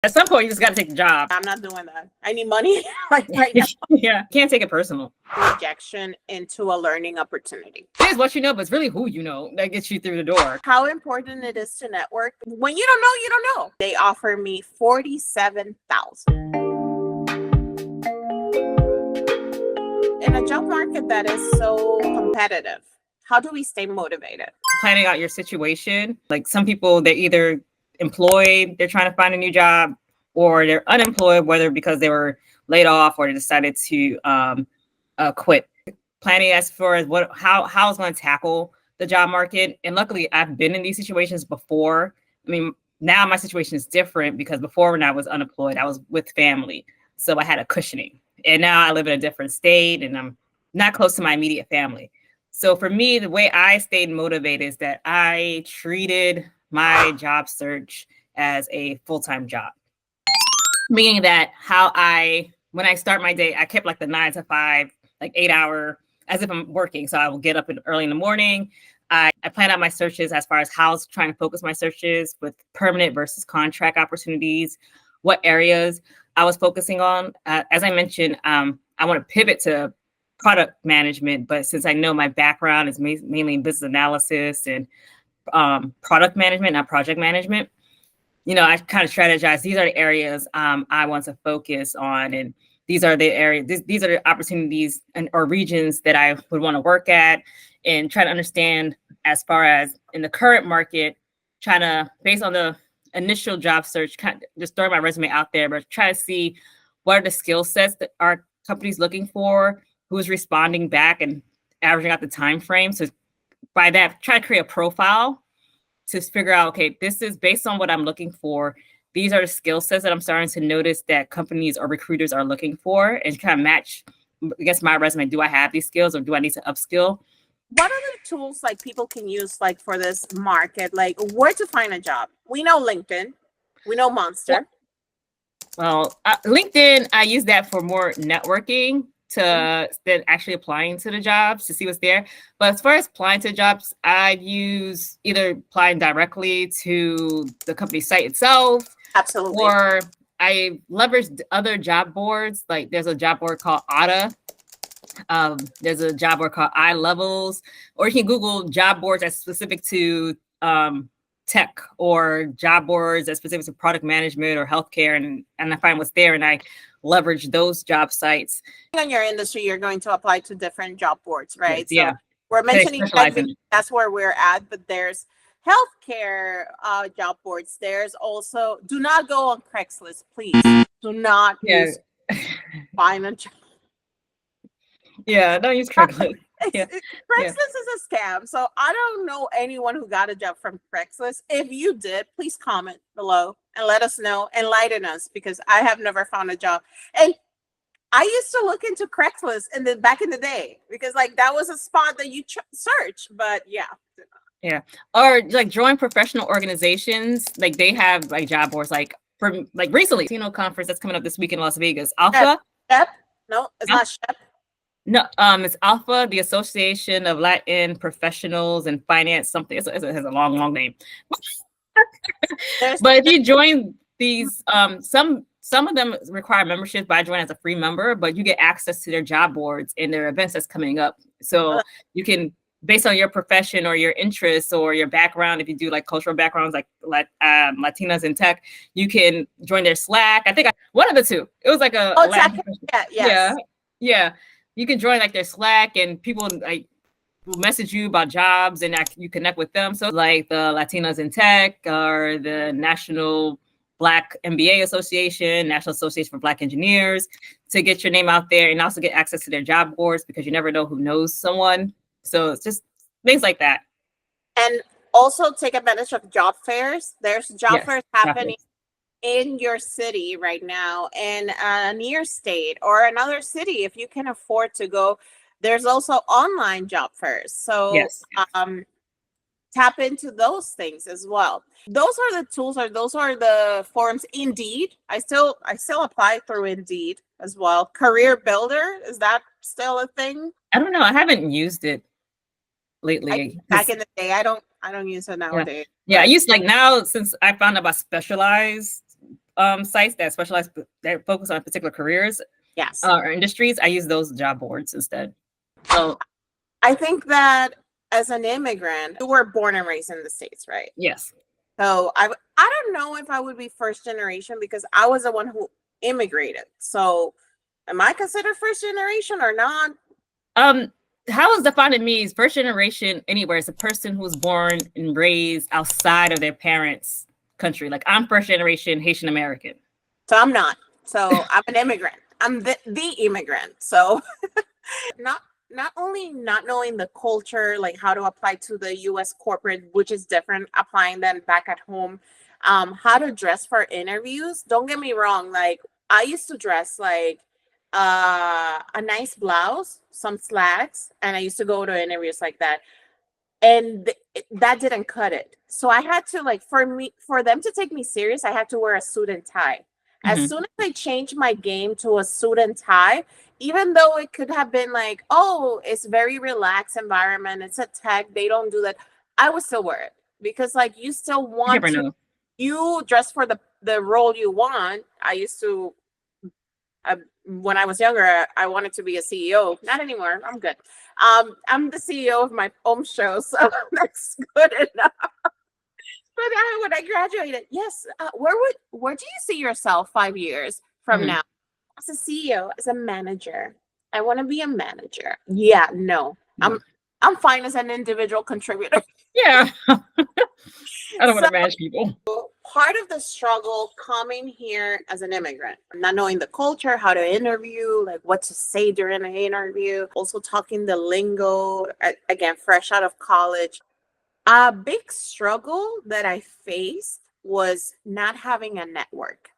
At some point, you just got to take the job. I'm not doing that. I need money like right now. Yeah, can't take it personal. Rejection into a learning opportunity. It is what you know, but it's really who you know that gets you through the door. How important it is to network. When you don't know, you don't know. They offer me $47,000. In a job market that is so competitive, how do we stay motivated? Planning out your situation. Like some people, they're either employed, they're trying to find a new job, or they're unemployed, whether because they were laid off or they decided to quit. Planning as far as how I was going to tackle the job market. And luckily, I've been in these situations before. I mean, now my situation is different because before, when I was unemployed, I was with family. So I had a cushioning. And now I live in a different state and I'm not close to my immediate family. So for me, the way I stayed motivated is that I treated my job search as a full-time job. Meaning that when I start my day, I kept like the 9 to 5, like 8-hour, as if I'm working. So I will get up early in the morning. I plan out my searches as far as how I was trying to focus my searches with permanent versus contract opportunities, what areas I was focusing on. As I mentioned, I want to pivot to product management, but since I know my background is mainly in business analysis and product management, not project management, I kind of strategize. These are the areas I want to focus on, and these are the areas. These are the opportunities or regions that I would want to work at, and try to understand as far as in the current market, trying to, based on the initial job search, kind of just throw my resume out there, but try to see what are the skill sets that our companies looking for, who's responding back, and averaging out the time frame. So by that, try to create a profile to figure out, okay, this is based on what I'm looking for. These are the skill sets that I'm starting to notice that companies or recruiters are looking for, and kind of match, I guess, my resume. Do I have these skills or do I need to upskill? What are the tools like people can use like for this market? Like where to find a job? We know LinkedIn, we know Monster. Well, LinkedIn, I use that for more networking than actually applying to the jobs to see what's there. But as far as applying to jobs, I use either applying directly to the company site itself. Absolutely. Or I leverage other job boards. Like there's a job board called ATA. There's a job board called iLevels, or you can Google job boards that's specific to tech, or job boards that's specific to product management or healthcare, and I find what's there, and I leverage those job sites. In your industry, you're going to apply to different job boards, right? Yeah. So we're mentioning that's where we're at, but there's healthcare job boards. There's also, do not go on Craigslist, please. Do not use find a job. Yeah, don't use Craigslist. Craigslist is a scam. So I don't know anyone who got a job from Craigslist. If you did, please comment below and let us know, enlighten us, because I have never found a job. And I used to look into Craigslist back in the day, because like that was a spot that you search. But yeah, or like join professional organizations. Like they have like job boards. Like for like recently, conference that's coming up this week in Las Vegas. Alpha. Shep? No, it's not Shep. No, it's Alpha, the Association of Latin Professionals in Finance. Something. It has a long name. But if you join these, some of them require membership, but I join as a free member. But you get access to their job boards and their events that's coming up. So you can, based on your profession or your interests or your background, if you do like cultural backgrounds, like Latinas in tech, you can join their Slack. I think one of the two. It was like a yeah. You can join like their Slack, and people like will message you about jobs, and you connect with them. So like the Latinas in Tech, or the National Black MBA Association, National Association for Black Engineers, to get your name out there, and also get access to their job boards, because you never know who knows someone. So it's just things like that. And also take advantage of job fairs. There's job fairs happening in your city right now, in a near state or another city if you can afford to go. There's also online job fairs, so tap into those things as well. Those are the tools, or those are the forms. Indeed, I still apply through Indeed as well. Career Builder, is that still a thing? I don't know, I haven't used it lately. Back in the day, I don't use it nowadays. I used, like, now, since I found out about specialized sites that specialize, that focus on particular careers, Yes, or industries. I use those job boards instead. So I think that as an immigrant, you were born and raised in the States, right? yes. So I don't know if I would be first generation because I was the one who immigrated. So am I considered first generation or not? How is defined to me is first generation anywhere. It's a person who's born and raised outside of their parents' country. Like I'm first generation Haitian American. So I'm not. So I'm an immigrant. I'm the immigrant. So not not only not knowing the culture, like how to apply to the US corporate, which is different applying than back at home, how to dress for interviews. Don't get me wrong, like I used to dress like a nice blouse, some slacks, and I used to go to interviews like that. And that didn't cut it. So I had to, like, for them to take me serious, I had to wear a suit and tie. As soon as I changed my game to a suit and tie, even though it could have been like, oh, it's very relaxed environment, it's a tech, they don't do that, I would still wear it because like you still You want never to, know. you dress for the role you want. I used to, when I was younger, I wanted to be a CEO. Not anymore. I'm good. I'm the CEO of my own show, so that's good enough. But when I graduated, yes. Where do you see yourself 5 years from now? As a CEO, as a manager? I want to be a manager. Yeah, no. I'm fine as an individual contributor. Yeah. I don't want to manage people. Part of the struggle coming here as an immigrant, not knowing the culture, how to interview, like what to say during an interview, also talking the lingo, again, fresh out of college. A big struggle that I faced was not having a network.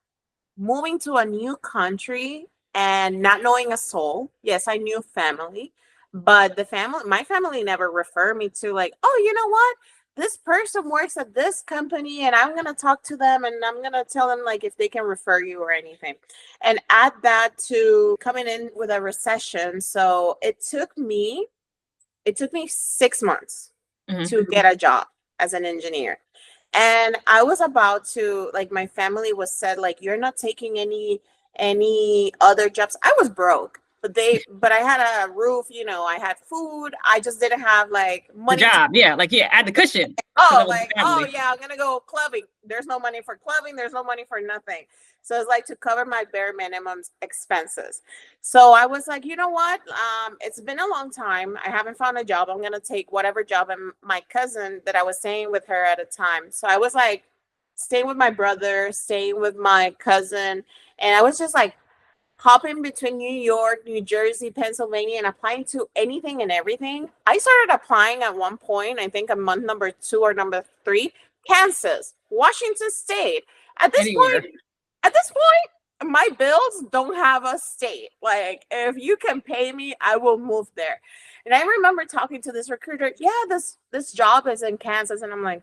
Moving to a new country and not knowing a soul. Yes, I knew family, but my family never referred me to like, oh, you know what? This person works at this company and I'm going to talk to them and I'm going to tell them like if they can refer you or anything. And add that to coming in with a recession. So it took me 6 months to get a job as an engineer. And I was about to, like, my family was said, like, you're not taking any other jobs. I was broke, but I had a roof, I had food. I just didn't have like The money. job, yeah, like add the cushion. Oh, like, oh yeah, I'm gonna go clubbing. There's no money for clubbing. There's no money for nothing. So it's like to cover my bare minimum expenses. So I was like, you know what? It's been a long time. I haven't found a job. I'm gonna take whatever job. And my cousin that I was staying with her at a time. So I was like staying with my brother, staying with my cousin, and I was just like hopping between New York, New Jersey, Pennsylvania, and applying to anything and everything. I started applying at one point, I think a month number 2 or number 3, Kansas, Washington State. At this point, my bills don't have a state. Like, if you can pay me, I will move there. And I remember talking to this recruiter. Yeah, this job is in Kansas, and I'm like,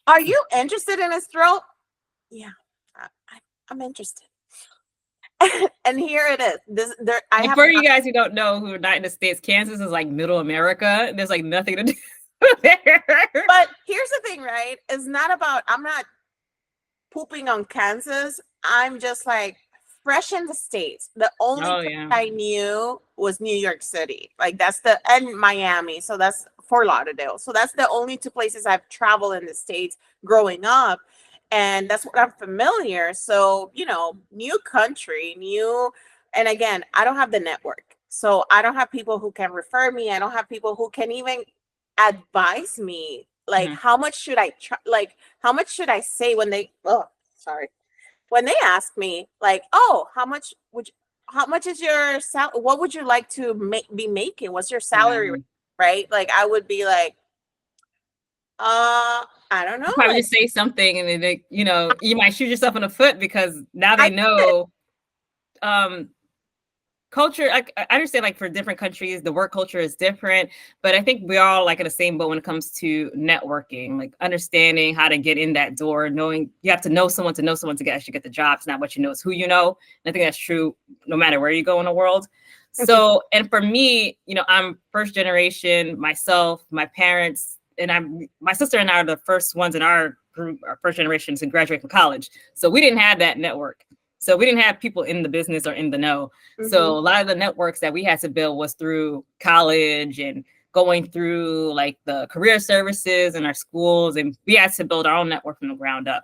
are you interested in this role? Yeah, I'm interested. And here it is. For you guys who don't know, who are not in the States, Kansas is like middle America. There's like nothing to do there. But here's the thing, right? It's not about, I'm not pooping on Kansas. I'm just like fresh in the States. The only place I knew was New York City. Like and Miami. So that's Fort Lauderdale. So that's the only 2 places I've traveled in the States growing up. And that's what I'm familiar. So, new country, and again, I don't have the network. So I don't have people who can refer me. I don't have people who can even advise me. Like, how much should I how much should I say when they ask me like, oh, how much is your salary? What would you like to be making? What's your salary? Right? Like, I would be like, I don't know. Probably just say something and then you might shoot yourself in the foot because now they know culture. I understand like for different countries, the work culture is different, but I think we're all like in the same boat when it comes to networking, like understanding how to get in that door, knowing you have to know someone to actually get the job. It's not what you know, it's who you know. And I think that's true no matter where you go in the world. So, and for me, I'm first generation myself. My parents my sister and I are the first ones in our group, our first generation to graduate from college. So we didn't have that network. So we didn't have people in the business or in the know. Mm-hmm. So a lot of the networks that we had to build was through college and going through like the career services in our schools. And we had to build our own network from the ground up.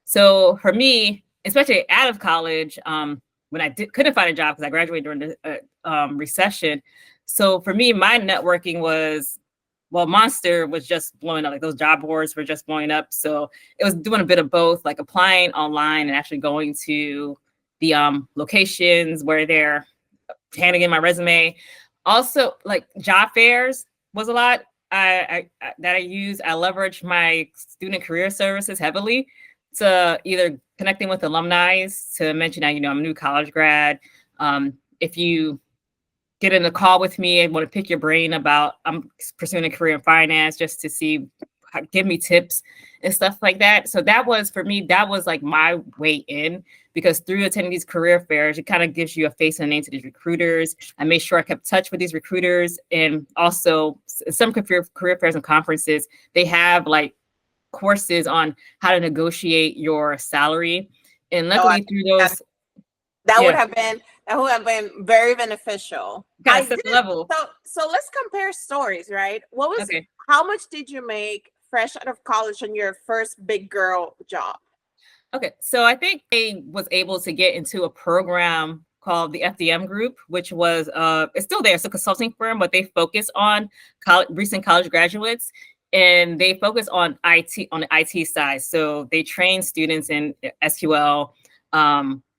So for me, especially out of college, when I couldn't find a job because I graduated during the recession. So for me, my networking was, well, Monster was just blowing up. Like those job boards were just blowing up. So it was doing a bit of both, like applying online and actually going to the locations where they're handing in my resume. Also, like job fairs was a lot that I use. I leverage my student career services heavily to either connecting with alumni to mention that, I'm a new college grad. If you get in a call with me and want to pick your brain about, I'm pursuing a career in finance just to see, give me tips and stuff like that. So that was, for me, that was like my way in, because through attending these career fairs, it kind of gives you a face and a name to these recruiters. I made sure I kept touch with these recruiters. And also some career fairs and conferences, they have like courses on how to negotiate your salary. And luckily through those, that would have been very beneficial. Level. So let's compare stories, right? How much did you make fresh out of college on your first big girl job? Okay, so I think I was able to get into a program called the FDM Group, which was it's still there. It's a consulting firm, but they focus on recent college graduates, and they focus on IT, on the IT side. So they train students in SQL,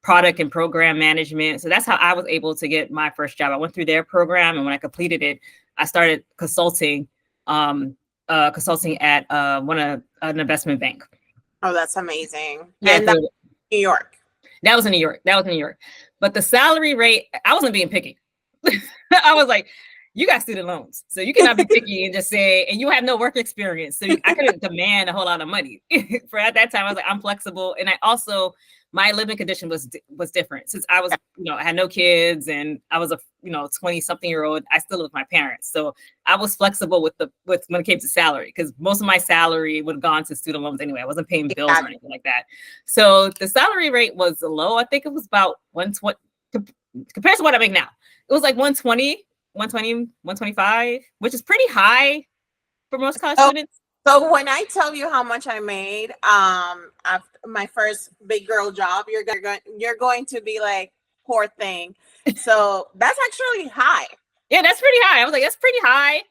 product and program management. So that's how I was able to get my first job. I went through their program, and when I completed it, I started consulting at an investment bank. Oh, that's amazing. Yeah, and that's New York. That was in New York. But the salary rate, I wasn't being picky. I was like, you got student loans, so you cannot be picky and just say, and you have no work experience. So I couldn't demand a whole lot of money. For at that time, I was like, I'm flexible. And I also, my living condition was different. Since I was, I had no kids, and I was a 20-something-year-old. I still live with my parents, so I was flexible with when it came to salary, because most of my salary would have gone to student loans anyway. I wasn't paying bills or anything like that. So the salary rate was low. I think it was about 120 compared to what I make now. It was like 125, which is pretty high for most college students. So when I tell you how much I made after my first big girl job, you're going to be like, poor thing. So that's actually high. Yeah, that's pretty high. I was like, that's pretty high.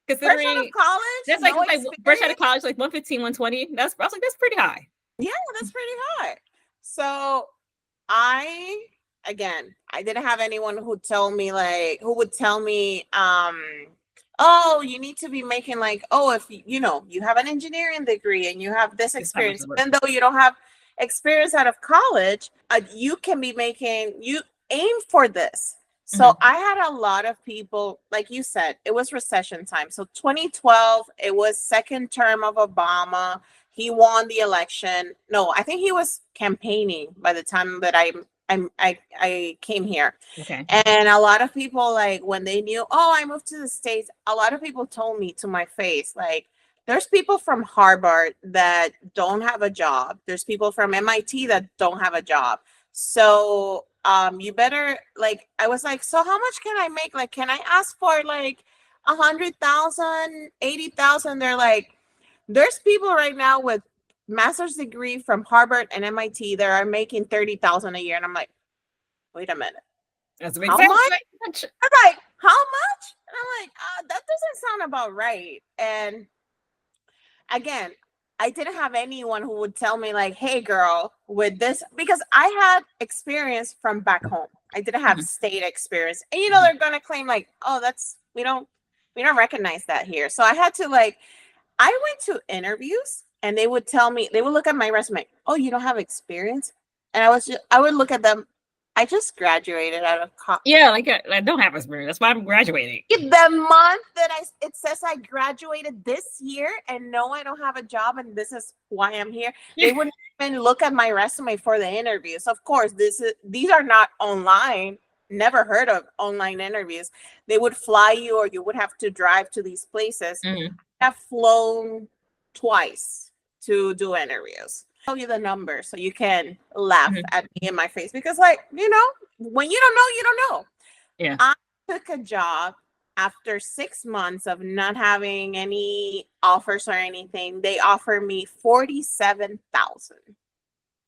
Considering fresh out of college, that's like fresh out of college, like 115, 120. I was like, that's pretty high. Yeah, that's pretty high. So I didn't have anyone who would tell me, oh, you need to be making like, oh, if you have an engineering degree and you have this experience, even though you don't have experience out of college, you can be making, you aim for this. So I had a lot of people, like you said, it was recession time. So 2012, it was second term of Obama. He won the election. No, I think he was campaigning by the time that I came here. Okay. And a lot of people, like when they knew, oh, I moved to the States, a lot of people told me to my face, like, there's people from Harvard that don't have a job. There's people from MIT that don't have a job. So you better, like, I was like, so how much can I make? Like, can I ask for like 100,000, 80,000? They're like, there's people right now with master's degree from Harvard and MIT that are making 30,000 a year. And I'm like, wait a minute. That's how much? I'm like, how much? And I'm like, that doesn't sound about right. And again, I didn't have anyone who would tell me like, hey girl, with this, because I had experience from back home. I didn't have state experience. And they're gonna claim like, oh, we don't recognize that here. So I had to I went to interviews and they would tell me, they would look at my resume, oh, you don't have experience? And I would look at them, I just graduated out of college. Yeah, like I don't have experience. That's why I'm graduating. The month that it says I graduated this year, and no, I don't have a job, and this is why I'm here. Yeah. They wouldn't even look at my resume for the interviews. Of course, these are not online. Never heard of online interviews. They would fly you, or you would have to drive to these places. I have flown twice to do interviews. I'll tell you the number so you can laugh at me in my face, because like, you know, when you don't know, you don't know. Yeah. I took a job after 6 months of not having any offers or anything. They offered me $47,000.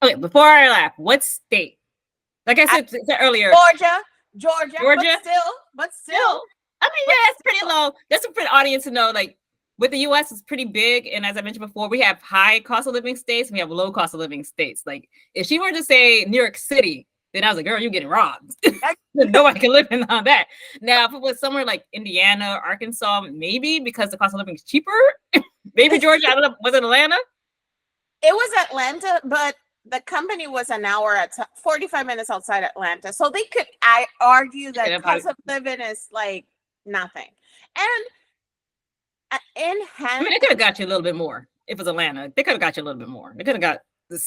Okay, before I laugh, what state? Like I said earlier, Georgia, but still. I mean, yeah, it's pretty low. That's for the audience to know. Like, with the U.S., it's pretty big, and as I mentioned before, we have high cost of living states, and we have low cost of living states. Like, if she were to say New York City, then I was like, girl, you're getting robbed. Nobody can live in on that. Now, if it was somewhere like Indiana, Arkansas, maybe because the cost of living is cheaper. Maybe Georgia. I don't know. Was it Atlanta? It was Atlanta, but the company was an hour 45 minutes outside Atlanta. So they could, I argue that cost of living is like nothing. And I mean, they could have got you a little bit more if it was Atlanta. They could have got you a little bit more. They could have got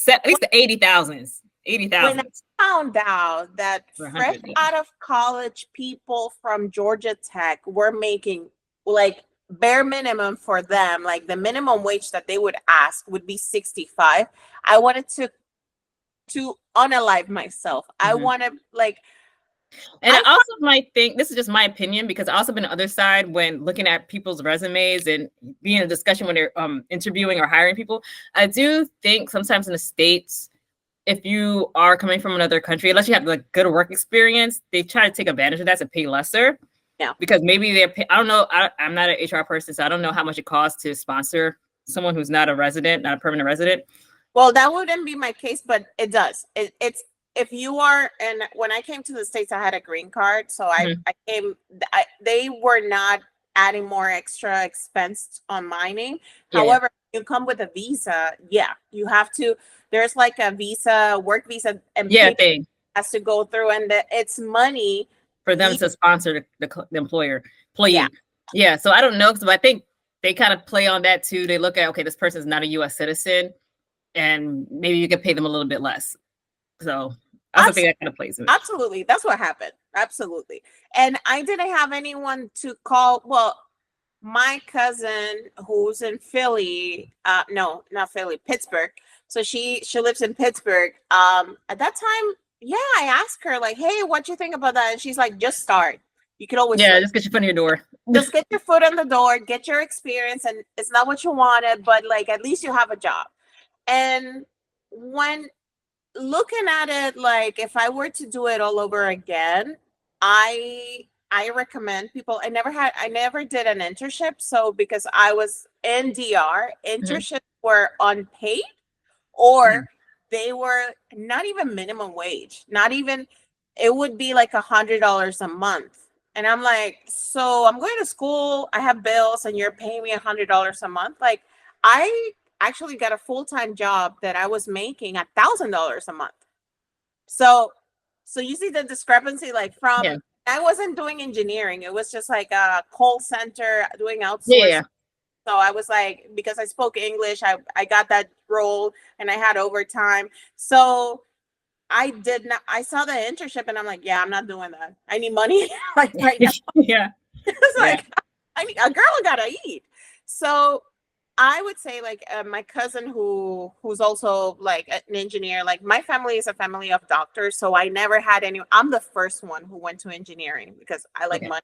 at least the 80,000s. 80,000. When I found out that fresh out of college people from Georgia Tech were making like bare minimum for them, like the minimum wage that they would ask would be 65. I wanted to unalive myself. I want to like. And I also might think, this is just my opinion, because I've also been on the other side when looking at people's resumes and being in a discussion when they're interviewing or hiring people. I do think sometimes in the States, if you are coming from another country, unless you have like good work experience, they try to take advantage of that to pay lesser. Yeah. Because maybe I don't know. I'm not an HR person, so I don't know how much it costs to sponsor someone who's not a resident, not a permanent resident. Well, that wouldn't be my case, but it does. It's if you are, and when I came to the States, I had a green card. So they were not adding more extra expense on mining. Yeah. However, you come with a visa. Yeah, you have to, there's like a visa, work visa, and thing has to go through, and it's money for them to sponsor the employee. Yeah. So I don't know, because I think they kind of play on that too. They look at, okay, this person is not a U.S. citizen, and maybe you can pay them a little bit less. So I also think that kind of plays in it. Absolutely. That's what happened. Absolutely. And I didn't have anyone to call. Well, my cousin who's in Philly, no, not Philly, Pittsburgh. So she lives in Pittsburgh. At that time, yeah, I asked her like, hey, what you think about that? And she's like, just start. You could always just get your foot in your door. Just get your foot in the door, get your experience, and it's not what you wanted, but like at least you have a job. And when looking at it, like if I were to do it all over again, I recommend people. I never did an internship. So because I was in DR, internships were unpaid, or they were not even minimum wage. Not even, it would be like $100 a month. And I'm like, so I'm going to school, I have bills, and you're paying me $100 a month. Like, I actually got a full-time job that I was making $1,000 a month. So you see the discrepancy, like from, I wasn't doing engineering. It was just like a call center doing outsourcing. Yeah. So I was like, because I spoke English, I got that role, and I had overtime. So I saw the internship, and I'm like, yeah, I'm not doing that. I need money like right now. Yeah. It's like, I need, a girl gotta eat. So I would say like my cousin who's also like an engineer, like my family is a family of doctors. So I never had any, I'm the first one who went to engineering because I like money.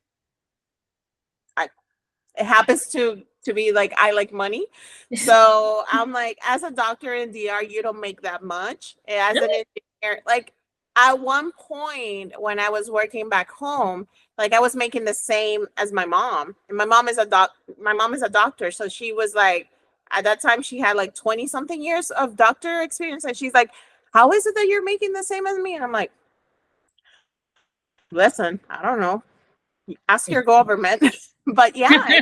It happens to be like, I like money. So I'm like, as a doctor in DR, you don't make that much. As an engineer, like at one point when I was working back home, like I was making the same as my mom. And my mom is a doctor. So she was like, at that time she had like 20 something years of doctor experience. And she's like, how is it that you're making the same as me? And I'm like, listen, I don't know. Ask your government. But yeah,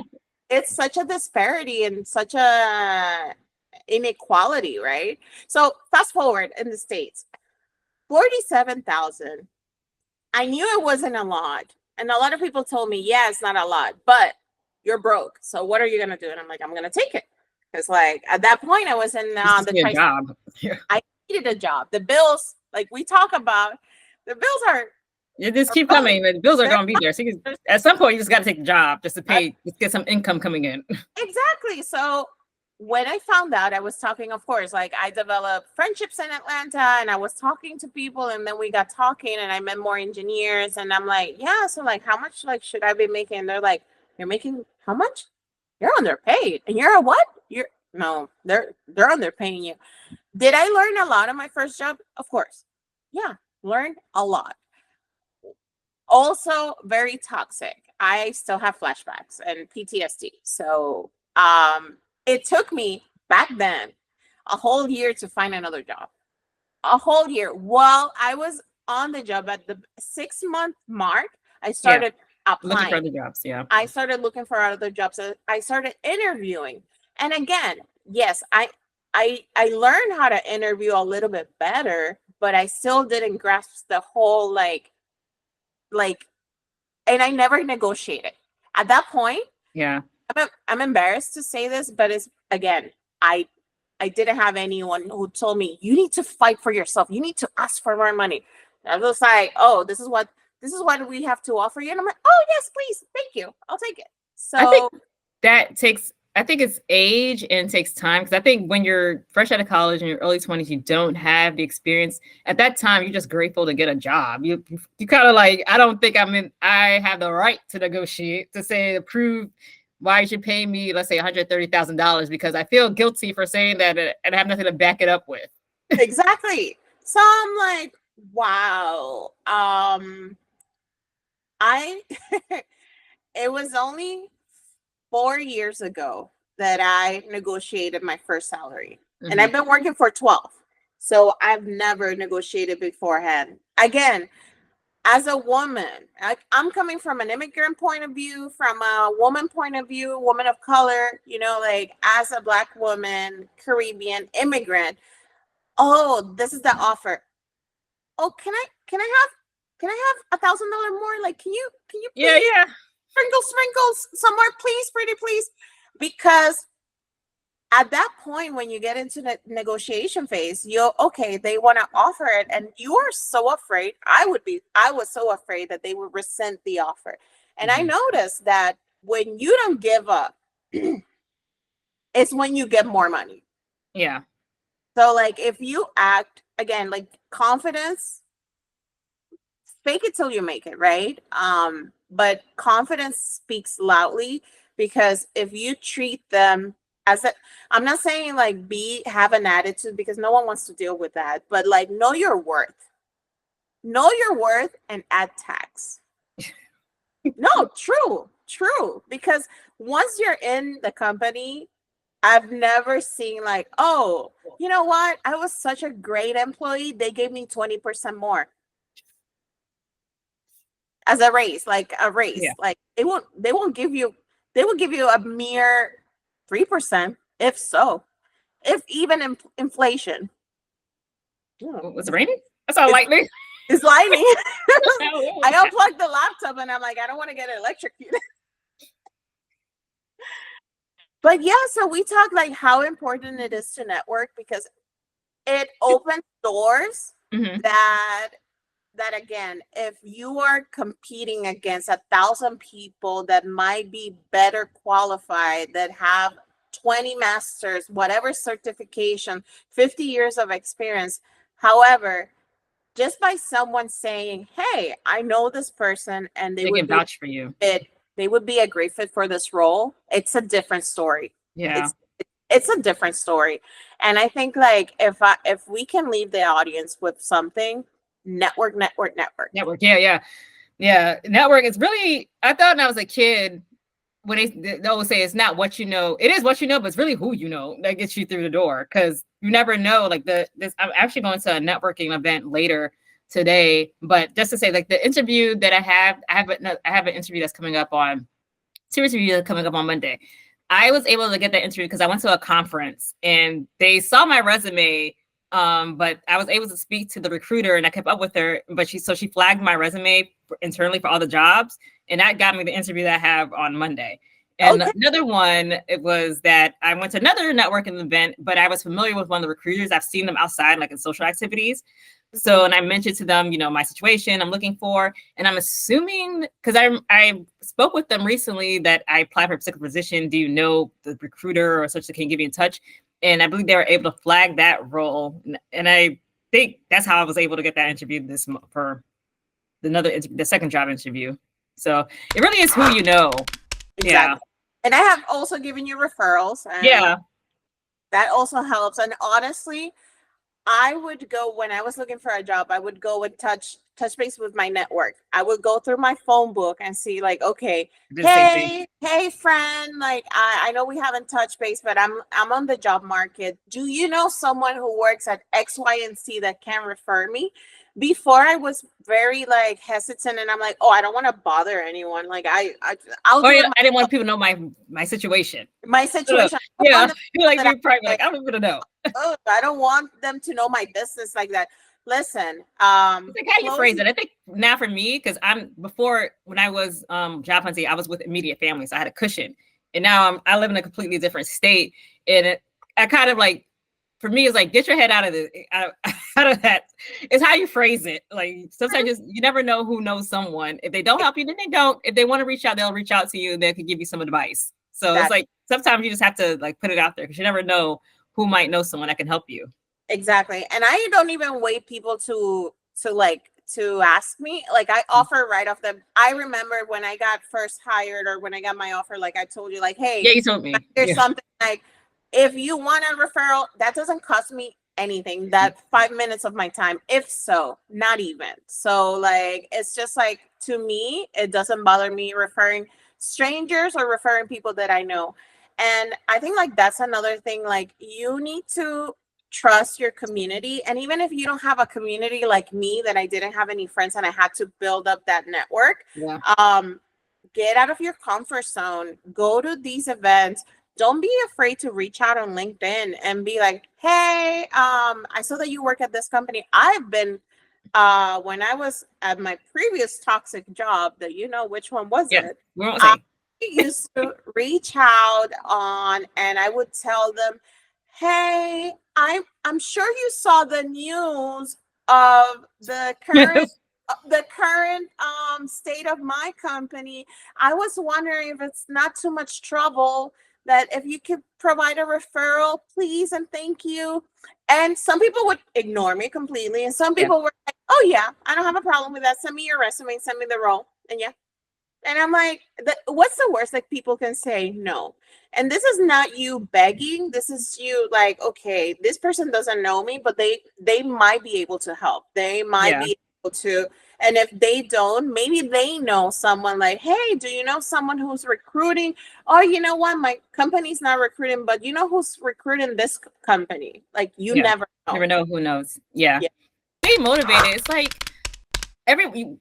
it's such a disparity and such a inequality, right? So fast forward in the States, 47,000. I knew it wasn't a lot. And a lot of people told me, yeah, it's not a lot, but you're broke. So what are you going to do? And I'm like, I'm going to take it. Because like at that point I was in the job. I needed a job. The bills, like we talk about, the bills are You just keep coming. The bills are going to be there. So at some point, you just got to take the job just to pay, just get some income coming in. Exactly. So when I found out, I was talking, of course, like I developed friendships in Atlanta and I was talking to people, and then we got talking and I met more engineers, and I'm like, yeah, so like how much like should I be making? And they're like, you're making how much? You're underpaid. And you're a what? You're no, they're underpaying you. Did I learn a lot on my first job? Of course. Yeah, learned a lot. Also very toxic. I still have flashbacks and PTSD. So it took me back then a whole year to find another job. A whole year. While I was on the job at the 6-month mark, I started applying. Looking for other jobs, yeah. I started looking for other jobs. I started interviewing. And again, yes, I learned how to interview a little bit better, but I still didn't grasp the whole like, and I never negotiated. At that point, yeah, I'm embarrassed to say this, but it's again, I didn't have anyone who told me you need to fight for yourself. You need to ask for more money. I was like, oh, this is what we have to offer you. And I'm like, oh yes, please, thank you. I'll take it. So I think that takes, I think it's age and takes time, because I think when you're fresh out of college in your early 20s, you don't have the experience. At that time, you're just grateful to get a job. You kind of like, I don't think I have the right to negotiate, to say, to prove why you should pay me, let's say $130,000, because I feel guilty for saying that and I have nothing to back it up with. Exactly. So I'm like, wow. It was only 4 years ago that I negotiated my first salary. Mm-hmm. And I've been working for 12. So I've never negotiated beforehand. Again, as a woman, I'm coming from an immigrant point of view, from a woman point of view, woman of color, like as a Black woman, Caribbean immigrant. Oh, this is the offer. Oh, can I have $1,000 more? Like, can you please? Yeah. Sprinkles somewhere, please, pretty please. Because at that point, when you get into the negotiation phase, they want to offer it, and you are so afraid. I was so afraid that they would rescind the offer. And I noticed that when you don't give up, it's when you get more money. Yeah. So like if you act, again, like confidence, fake it till you make it, right? But confidence speaks loudly, because if you treat them I'm not saying like have an attitude, because no one wants to deal with that, but like know your worth and add tax. No, true. Because once you're in the company, I've never seen like, oh, you know what? I was such a great employee. They gave me 20% more. As a raise, yeah. Like they will give you a mere 3%, if even inflation. Was it raining? That's all lightning. It's lightning. I unplugged the laptop and I'm like, I don't want to get electrocuted. But yeah, so we talk like how important it is to network, because it opens doors that again, if you are competing against 1,000 people that might be better qualified, that have 20 masters, whatever certification, 50 years of experience. However, just by someone saying, hey, I know this person, and they would vouch for you. They would be a great fit for this role. It's a different story. Yeah. It's a different story. And I think like if we can leave the audience with something, network. Yeah. Network is really, I thought when I was a kid, when they always say it's not what you know, it is what you know, but it's really who you know that gets you through the door, because you never know. Like I'm actually going to a networking event later today, but just to say, like the interview that I have an interview that's coming up on Monday. I was able to get that interview because I went to a conference and they saw my resume. But I was able to speak to the recruiter and I kept up with her, but she flagged my resume internally for all the jobs, and that got me the interview that I have on Monday. And another one, it was that I went to another networking event, but I was familiar with one of the recruiters. I've seen them outside, like in social activities. So, and I mentioned to them, my situation I'm looking for, and I'm assuming, because I spoke with them recently that I applied for a particular position. Do you know the recruiter or such that can give you in touch? And I believe they were able to flag that role. And I think that's how I was able to get that interview for the second job interview. So it really is who you know. Exactly. Yeah. And I have also given you referrals. And yeah. That also helps. And honestly, I would go, when I was looking for a job, I would go and touch base with my network. I would go through my phone book and see like, okay, hey friend, like I know we haven't touched base, but I'm on the job market. Do you know someone who works at X, Y, and Z that can refer me? Before I was very like hesitant, and I'm like, oh, I don't want to bother anyone. Like I didn't want people to know my situation. My situation. Yeah, you're like you're probably like I don't even know. Oh, I don't want them to know my business like that. Listen, it's like how you phrase it. I think now for me, because before when I was job hunting, I was with immediate family, so I had a cushion, and now I live in a completely different state, and I kind of like. For me, it's like get your head out of that. It's how you phrase it. Like sometimes you never know who knows someone. If they don't help you, then they don't. If they want to reach out, they'll reach out to you and they can give you some advice. So it's like sometimes you just have to like put it out there because you never know who might know someone that can help you. Exactly. And I don't even wait people to ask me. Like I offer right off the. I remember when I got first hired or when I got my offer, like I told you, like, hey, yeah, you told me there's something like. If you want a referral, that doesn't cost me anything. That 5 minutes of my time, if so, not even. So like, it's just like, to me, it doesn't bother me referring strangers or referring people that I know. And I think like that's another thing, like you need to trust your community. And even if you don't have a community like me, that I didn't have any friends and I had to build up that network, get out of your comfort zone, go to these events. Don't be afraid to reach out on LinkedIn and be like, hey, I saw that you work at this company. I've been, when I was at my previous toxic job, that you know which one was it? I used to reach out on, and I would tell them, hey, I'm sure you saw the news of the current state of my company. I was wondering if it's not too much trouble that if you could provide a referral, please and thank you. And some people would ignore me completely, and some people were like, oh yeah, I don't have a problem with that. Send me your resume, send me the role. And and I'm like, what's the worst that people can say? No. And this is not you begging. This is you like, okay, this person doesn't know me, but they might be able to help. They might be able to. And if they don't, maybe they know someone like, hey, do you know someone who's recruiting? Oh, you know what? My company's not recruiting, but you know who's recruiting this company? Like you never know. Never know who knows. Yeah. Be motivated. It's like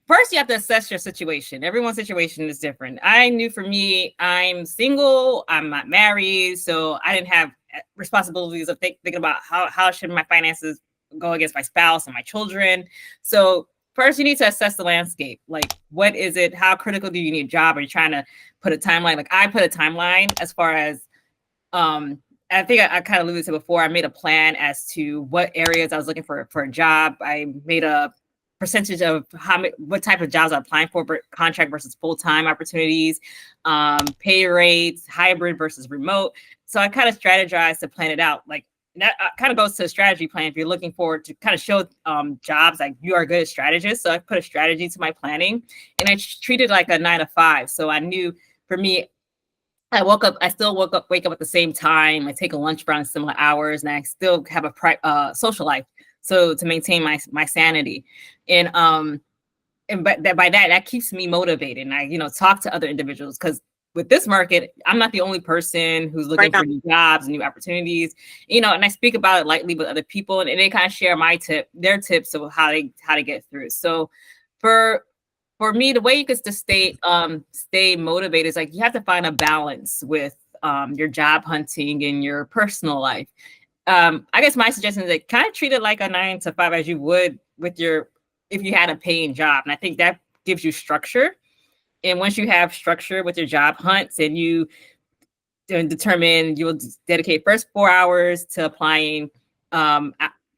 first you have to assess your situation. Everyone's situation is different. I knew for me, I'm single, I'm not married, so I didn't have responsibilities of thinking about how should my finances go against my spouse and my children. So first, you need to assess the landscape. Like, what is it? How critical do you need a job? Are you trying to put a timeline? Like, I put a timeline as far as, I think I kind of alluded to before. I made a plan as to what areas I was looking for a job. I made a percentage of what type of jobs I'm applying for, contract versus full-time opportunities, pay rates, hybrid versus remote. So I kind of strategized to plan it out. Like, that kind of goes to a strategy plan if you're looking forward to kind of show jobs like you are a good strategist. So I put a strategy to my planning, and I treated like a 9 to 5. So I knew for me, I still wake up at the same time. I take a lunch around similar hours, and I still have a social life. So to maintain my sanity, and by that keeps me motivated. And I talk to other individuals, because with this market, I'm not the only person who's looking for new jobs and new opportunities, and I speak about it lightly with other people, and they kind of share their tips of how to get through. So for me, the way you could stay motivated is like you have to find a balance with your job hunting and your personal life. I guess my suggestion is that kind of treat it like a 9 to 5 as you would if you had a paying job. And I think that gives you structure. And once you have structure with your job hunts, and you determine you will dedicate first 4 hours to applying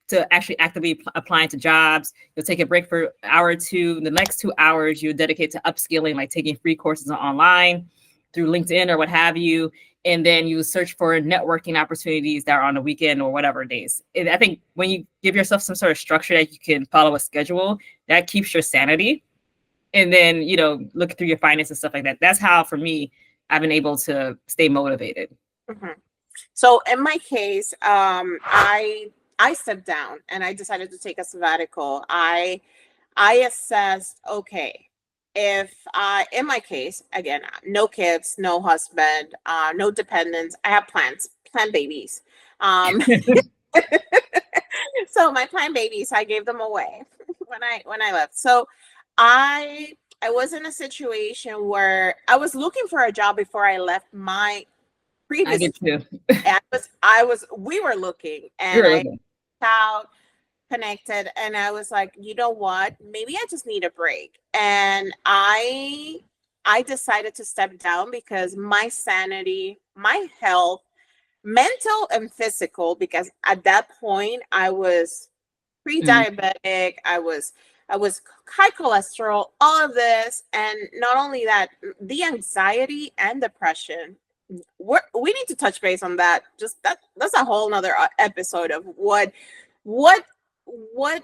to actually actively applying to jobs. You'll take a break for an hour or two. The next 2 hours you dedicate to upskilling, like taking free courses online through LinkedIn or what have you. And then you search for networking opportunities that are on the weekend or whatever days. And I think when you give yourself some sort of structure that you can follow a schedule, that keeps your sanity. And then, you know, look through your finances and stuff like that. That's how, for me, I've been able to stay motivated. Mm-hmm. So in my case, I stepped down and I decided to take a sabbatical. I assessed, okay, if in my case, again, no kids, no husband, no dependents, I have plans, plant babies. So my plant babies, I gave them away when I left. So I was in a situation where I was looking for a job before I left my previous. I did too. We were looking, You're and looking. out, connected, and I was like, you know what? Maybe I just need a break. And I decided to step down because my sanity, my health, mental and physical, because at that point I was pre-diabetic, I was high cholesterol, all of this, and not only that, the anxiety and depression. We need to touch base on that. Just that's a whole nother episode of what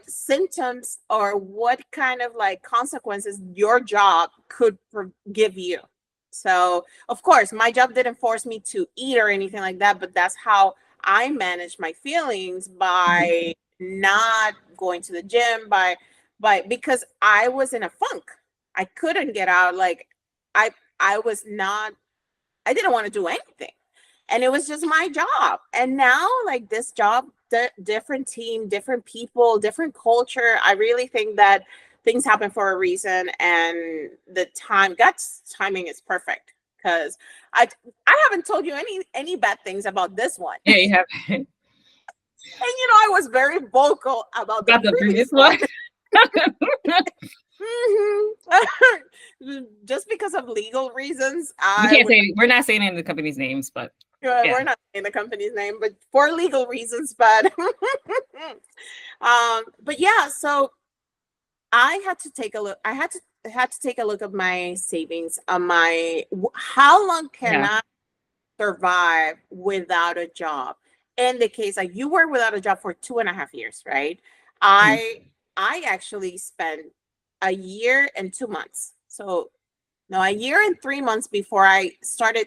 symptoms or what kind of like consequences your job could give you. So of course my job didn't force me to eat or anything like that, but that's how I managed my feelings, by not going to the gym, by because I was in a funk. I couldn't get out. Like I was not, I didn't want to do anything. And it was just my job. And now, like, this job, different team, different people, different culture. I really think that things happen for a reason, and God's timing is perfect. Because I haven't told you any bad things about this one. Yeah, you have. And I was very vocal about the previous one. Just because of legal reasons. We're not saying any of the company's names, but we're not saying the company's name, but for legal reasons. But yeah, so I had to take a look. I had to take a look at my savings, on how long can I survive without a job. In the case, like, you were without a job for 2.5 years, right? I actually spent a year and 2 months. So no, a year and 3 months before I started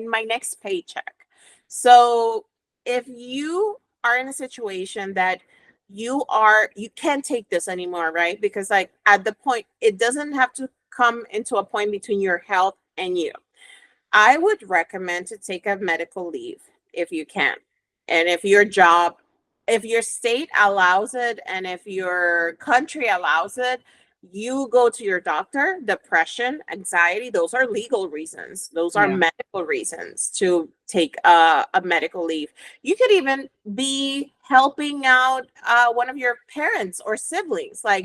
my next paycheck. So if you are in a situation that you can't take this anymore, right? Because, like, at the point, it doesn't have to come into a point between your health and you. I would recommend to take a medical leave if you can. And if your state allows it, and if your country allows it, you go to your doctor. Depression, anxiety, those are legal reasons. Those are medical reasons to take a medical leave. You could even be helping out one of your parents or siblings. Like,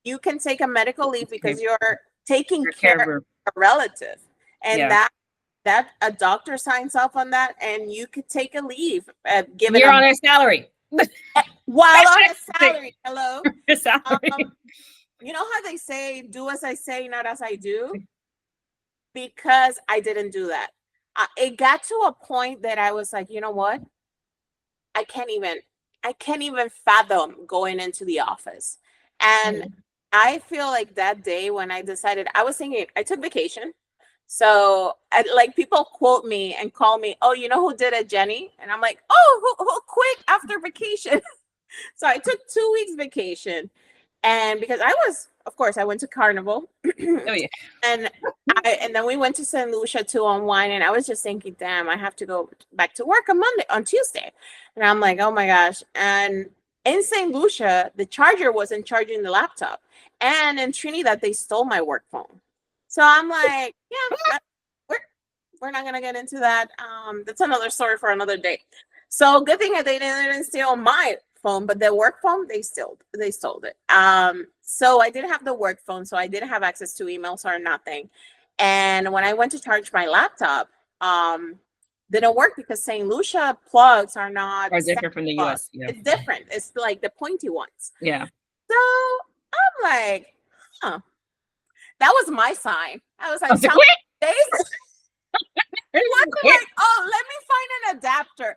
you can take a medical leave because you're taking care of a relative. And that a doctor signs off on that, and you could take a leave. You're on a salary. While on a salary. Hello. Salary. You know how they say, do as I say, not as I do? Because I didn't do that. It got to a point that I was like, you know what? I can't even fathom going into the office. And I feel like that day when I decided, I was thinking, I took vacation. So like, people quote me and call me, oh, you know who did it, Jenny? And I'm like, oh, who quit after vacation? So I took 2 weeks vacation. And because I went to Carnival. And then we went to St. Lucia to unwind. And I was just thinking, damn, I have to go back to work on Tuesday. And I'm like, oh my gosh. And in St. Lucia, the charger wasn't charging the laptop. And in Trinidad, they stole my work phone. So I'm like, yeah, we're not going to get into that. That's another story for another day. So good thing that they didn't steal my phone, but the work phone, they stole it. So I didn't have the work phone, so I didn't have access to emails or nothing. And when I went to charge my laptop, didn't work because St. Lucia plugs are not different from the US. Yeah. It's different. It's like the pointy ones. Yeah. So I'm like, huh. That was my sign. I was like, Oh, some days. What? Like, oh, let me find an adapter.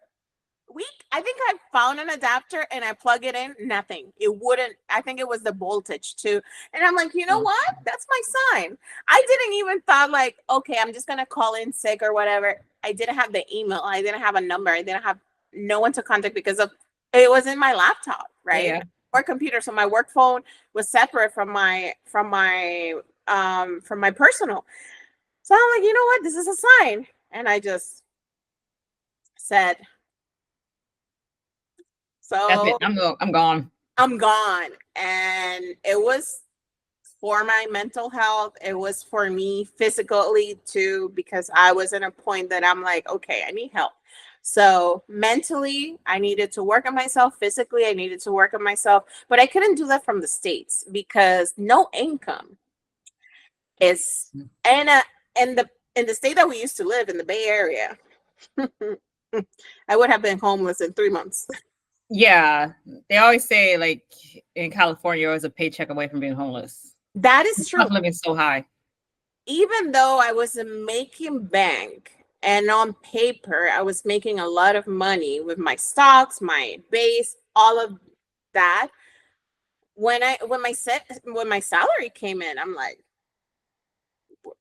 I think I found an adapter and I plug it in. Nothing. It wouldn't. I think it was the voltage too. And I'm like, you know what? That's my sign. I didn't even thought like, okay, I'm just gonna call in sick or whatever. I didn't have the email. I didn't have a number. I didn't have no one to contact because of it was in my laptop, right? Yeah. Or computer. So my work phone was separate from my personal. So I'm like, you know what? This is a sign. And I just said, that's it. so I'm gone. I'm gone. And it was for my mental health. It was for me physically too, because I was in a point that I'm like, okay, I need help. So mentally, I needed to work on myself. Physically, I needed to work on myself. But I couldn't do that from the States because no income is and in the state that we used to live in the Bay Area. I would have been homeless in 3 months. Yeah, they always say like in California, you're always a paycheck away from being homeless. That is true. Cost of living is so high. Even though I was making bank and on paper, I was making a lot of money with my stocks, my base, all of that. When my salary came in, I'm like,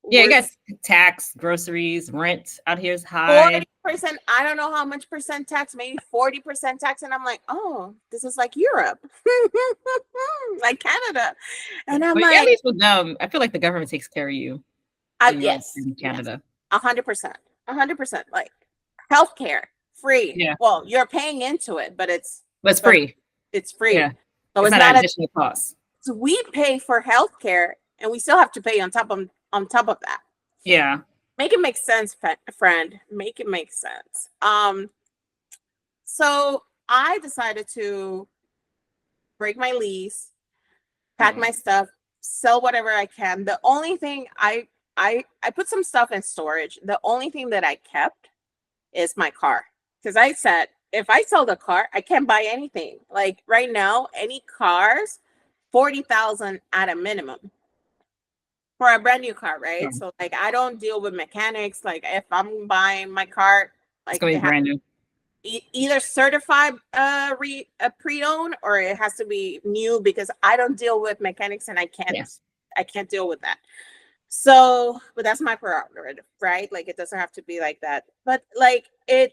yeah, I guess tax, groceries, rent out here is high. 40%. I don't know how much percent tax, maybe 40% tax. And I'm like, oh, this is like Europe, like Canada. And I'm like, at least with them, I feel like the government takes care of you. Yes, in Canada. 100%. 100%. Like healthcare, free. Yeah. Well, you're paying into it, but it's free. It's free. Yeah. So it's not an additional cost. So we pay for healthcare and we still have to pay on top of that. Yeah. Make it make sense, friend. Make it make sense. So I decided to break my lease, pack my stuff, sell whatever I can. The only thing I put some stuff in storage. The only thing that I kept is my car. Because I said, if I sell the car, I can't buy anything. Like right now, any cars, 40,000 at a minimum. For a brand new car, right? Yeah. So like I don't deal with mechanics. Like if I'm buying my car, like it's gonna be brand new. Either certified pre-owned or it has to be new because I don't deal with mechanics and I can't deal with that. So, but that's my prerogative, right? Like it doesn't have to be like that. But like it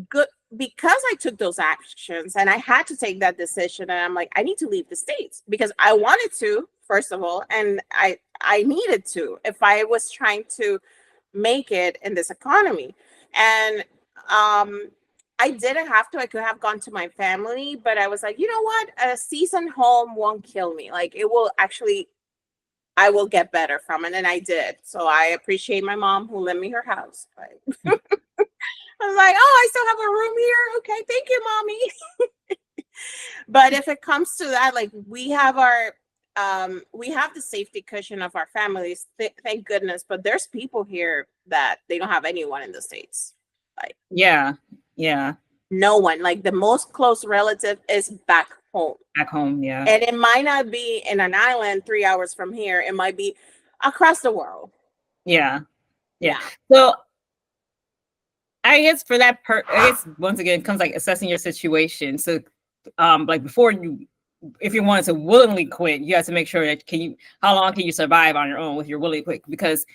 good because I took those actions and I had to take that decision and I'm like, I need to leave the States because I wanted to, first of all, and I needed to if I was trying to make it in this economy. And I didn't have to. I could have gone to my family, but I was like, you know what? A season home won't kill me. Like it will actually, I will get better from it. And I did. So I appreciate my mom who lent me her house. Like, I was like, oh, I still have a room here. Okay, thank you, mommy. But if it comes to that, like we have the safety cushion of our families. Thank goodness. But there's people here that they don't have anyone in the States. Like, yeah. No one. Like the most close relative is back home. Yeah. And it might not be in an island 3 hours from here. It might be across the world. Yeah. So I guess for that I guess once again it comes like assessing your situation. So like before if you wanted to willingly quit, you have to make sure that how long can you survive on your own if you're willing to quit? Because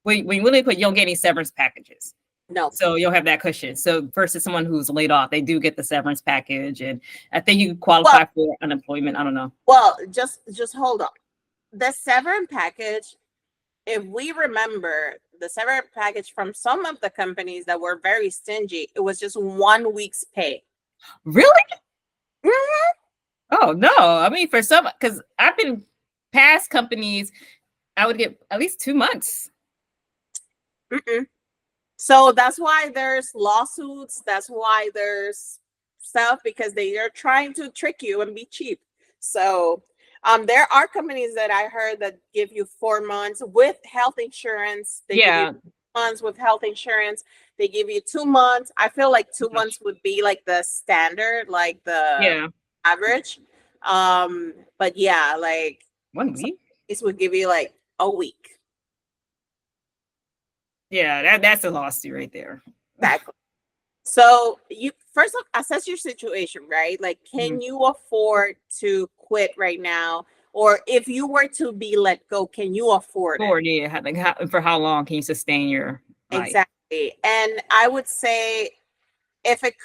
when you willingly quit, you don't get any severance packages. No. So you'll have that cushion. So versus someone who's laid off, they do get the severance package, and I think you qualify for unemployment. I don't know. Well, just hold on. The severance package, if we remember the severance package from some of the companies that were very stingy, it was just 1 week's pay. Really? Mm-hmm. Oh no! I mean, for some, because I've been past companies, I would get at least 2 months. So that's why there's lawsuits. That's why there's stuff because they are trying to trick you and be cheap. So there are companies that I heard that give you 4 months with health insurance. They give you months with health insurance. They give you 2 months. I feel like 2 months would be like the standard, like the average. But yeah, like 1 week. This would give you like a week. Yeah, that's a lawsuit right there. Exactly. So you first assess your situation, right? Like, can you afford to quit right now? Or if you were to be let go, can you afford it? Yeah, like for how long can you sustain your life? Exactly. And I would say if it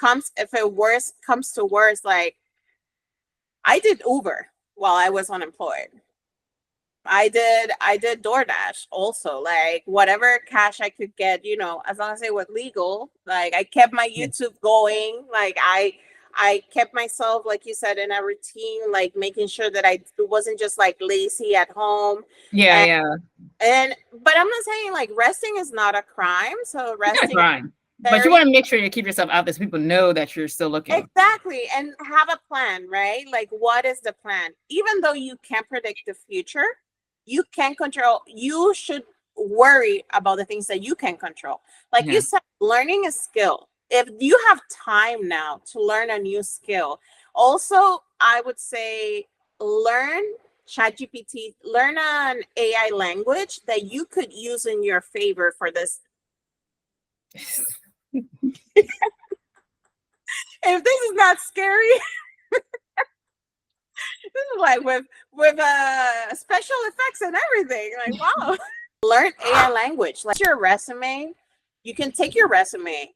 worse comes to worse, like I did Uber while I was unemployed. I did DoorDash also, like whatever cash I could get, you know, as long as it was legal. Like I kept my YouTube going. Like I kept myself, like you said, in a routine, like making sure that I wasn't just like lazy at home. And but I'm not saying like resting is not a crime. So resting is crime. But you want to make sure you keep yourself out there so people know that you're still looking. Exactly. And have a plan, right? Like what is the plan? Even though you can't predict the future, you can control, you should worry about the things that you can control. Like you said, learning a skill. If you have time now to learn a new skill, also I would say learn ChatGPT, learn an AI language that you could use in your favor for this. If this is not scary, this is like with special effects and everything. Like, wow. Learn AI language. Like your resume, you can take your resume,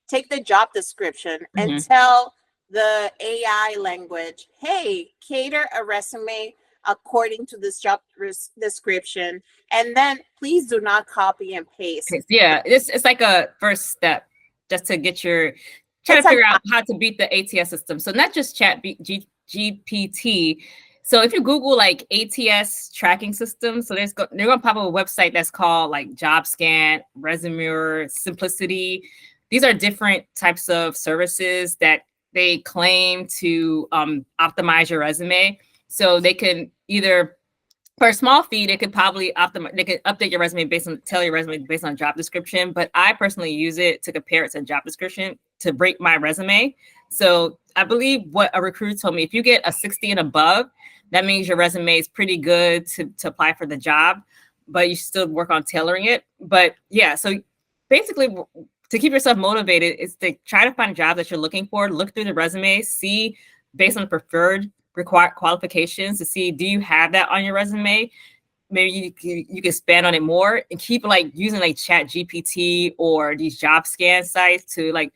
take the job description, and tell the AI language, hey, cater a resume according to this job description, and then please do not copy and paste. Yeah, it's like a first step just to get your trying to figure out how to beat the ATS system. So not just GPT. So if you Google like ATS tracking system, so they're gonna pop up a website that's called like JobScan, Resume, Simplicity. These are different types of services that they claim to optimize your resume. So they can either, for a small fee, they could probably they could update your resume tailor your resume based on job description. But I personally use it to compare it to job description to break my resume. So I believe what a recruiter told me, if you get a 60 and above, that means your resume is pretty good to apply for the job, but you still work on tailoring it. But yeah, so basically to keep yourself motivated is to try to find jobs that you're looking for, look through the resume, see based on the preferred required qualifications to see, do you have that on your resume? Maybe you can expand on it more and keep like using like ChatGPT or these job scan sites to like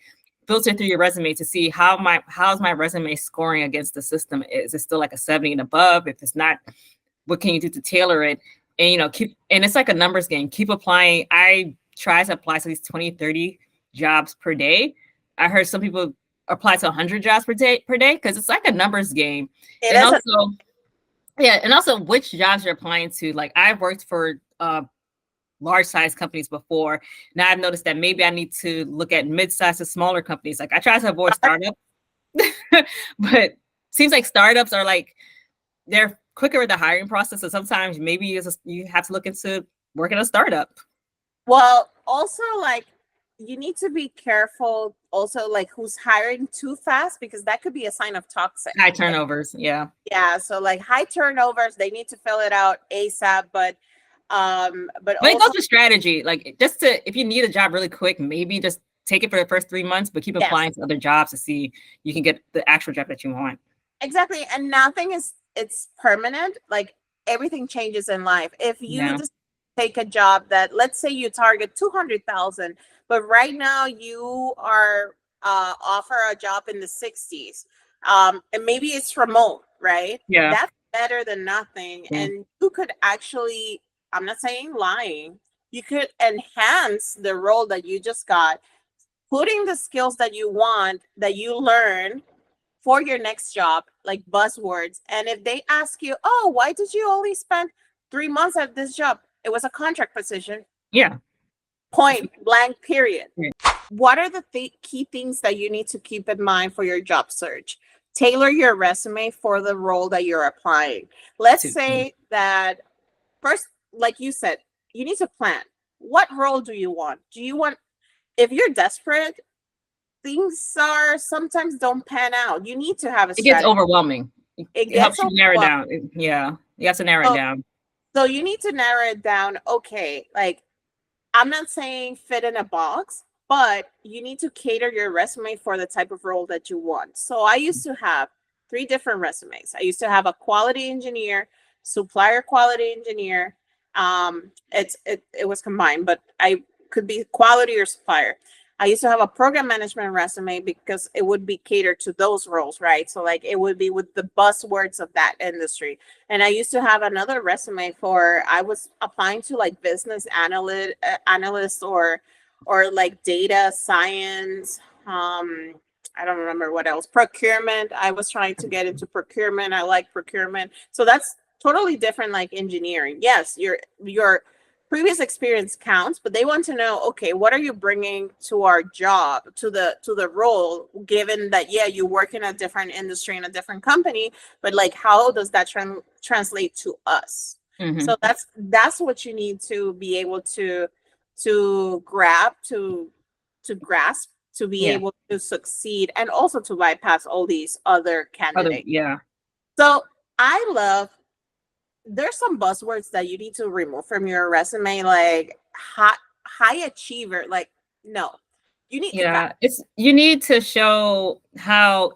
filter through your resume to see how's my resume scoring against the system. Is it still like a 70 and above? If it's not, what can you do to tailor it? And you know, and it's like a numbers game. Keep applying. I try to apply to these 20, 30 jobs per day. I heard some people apply to 100 jobs per day because it's like a numbers game. And also which jobs you're applying to. Like I've worked for large size companies before. Now I've noticed that maybe I need to look at mid-sized to smaller companies. Like I try to avoid startups, but seems like startups are like, they're quicker with the hiring process. So sometimes maybe you have to look into working a startup. Well, also like you need to be careful also like who's hiring too fast, because that could be a sign of toxic. High turnovers. Yeah. So like high turnovers, they need to fill it out ASAP, but it goes with strategy. Like just to, if you need a job really quick, maybe just take it for the first 3 months, but keep applying to other jobs to see you can get the actual job that you want. Exactly. And nothing it's permanent. Like everything changes in life. If you just take a job that, let's say you target 200,000, but right now you are offer a job in the 60s, and maybe it's remote, right? That's better than nothing. And you could actually, I'm not saying lying, you could enhance the role that you just got, putting the skills that you want, that you learn for your next job, like buzzwords. And if they ask you, oh, why did you only spend 3 months at this job? It was a contract position. Point blank, period. What are the key things that you need to keep in mind for your job search? Tailor your resume for the role that you're applying. Let's say that first, like you said, you need to plan. what role do you want? If you're desperate, things are sometimes don't pan out. You need to have a strategy. It gets overwhelming. It helps you narrow down. Yeah, you have to narrow it down. So you need to narrow it down. Okay, like I'm not saying fit in a box, but you need to cater your resume for the type of role that you want. So I used to have 3 different resumes. I used to have a quality engineer, supplier quality engineer. It was combined, but I could be quality or supplier. I used to have a program management resume because it would be catered to those roles, right? So like it would be with the buzzwords of that industry. And I used to have another resume for, I was applying to like business analyst or like data science. I don't remember what else. Procurement. I was trying to get into procurement. I like procurement. So that's totally different, like engineering. Yes, your previous experience counts, but they want to know, okay, what are you bringing to our job, to the role, given that, yeah, you work in a different industry in a different company, but like, how does that translate to us? Mm-hmm. So that's what you need to be able to grasp, to be able to succeed, and also to bypass all these other candidates. So I love, there's some buzzwords that you need to remove from your resume, like high achiever. Like, no, you need you need to show how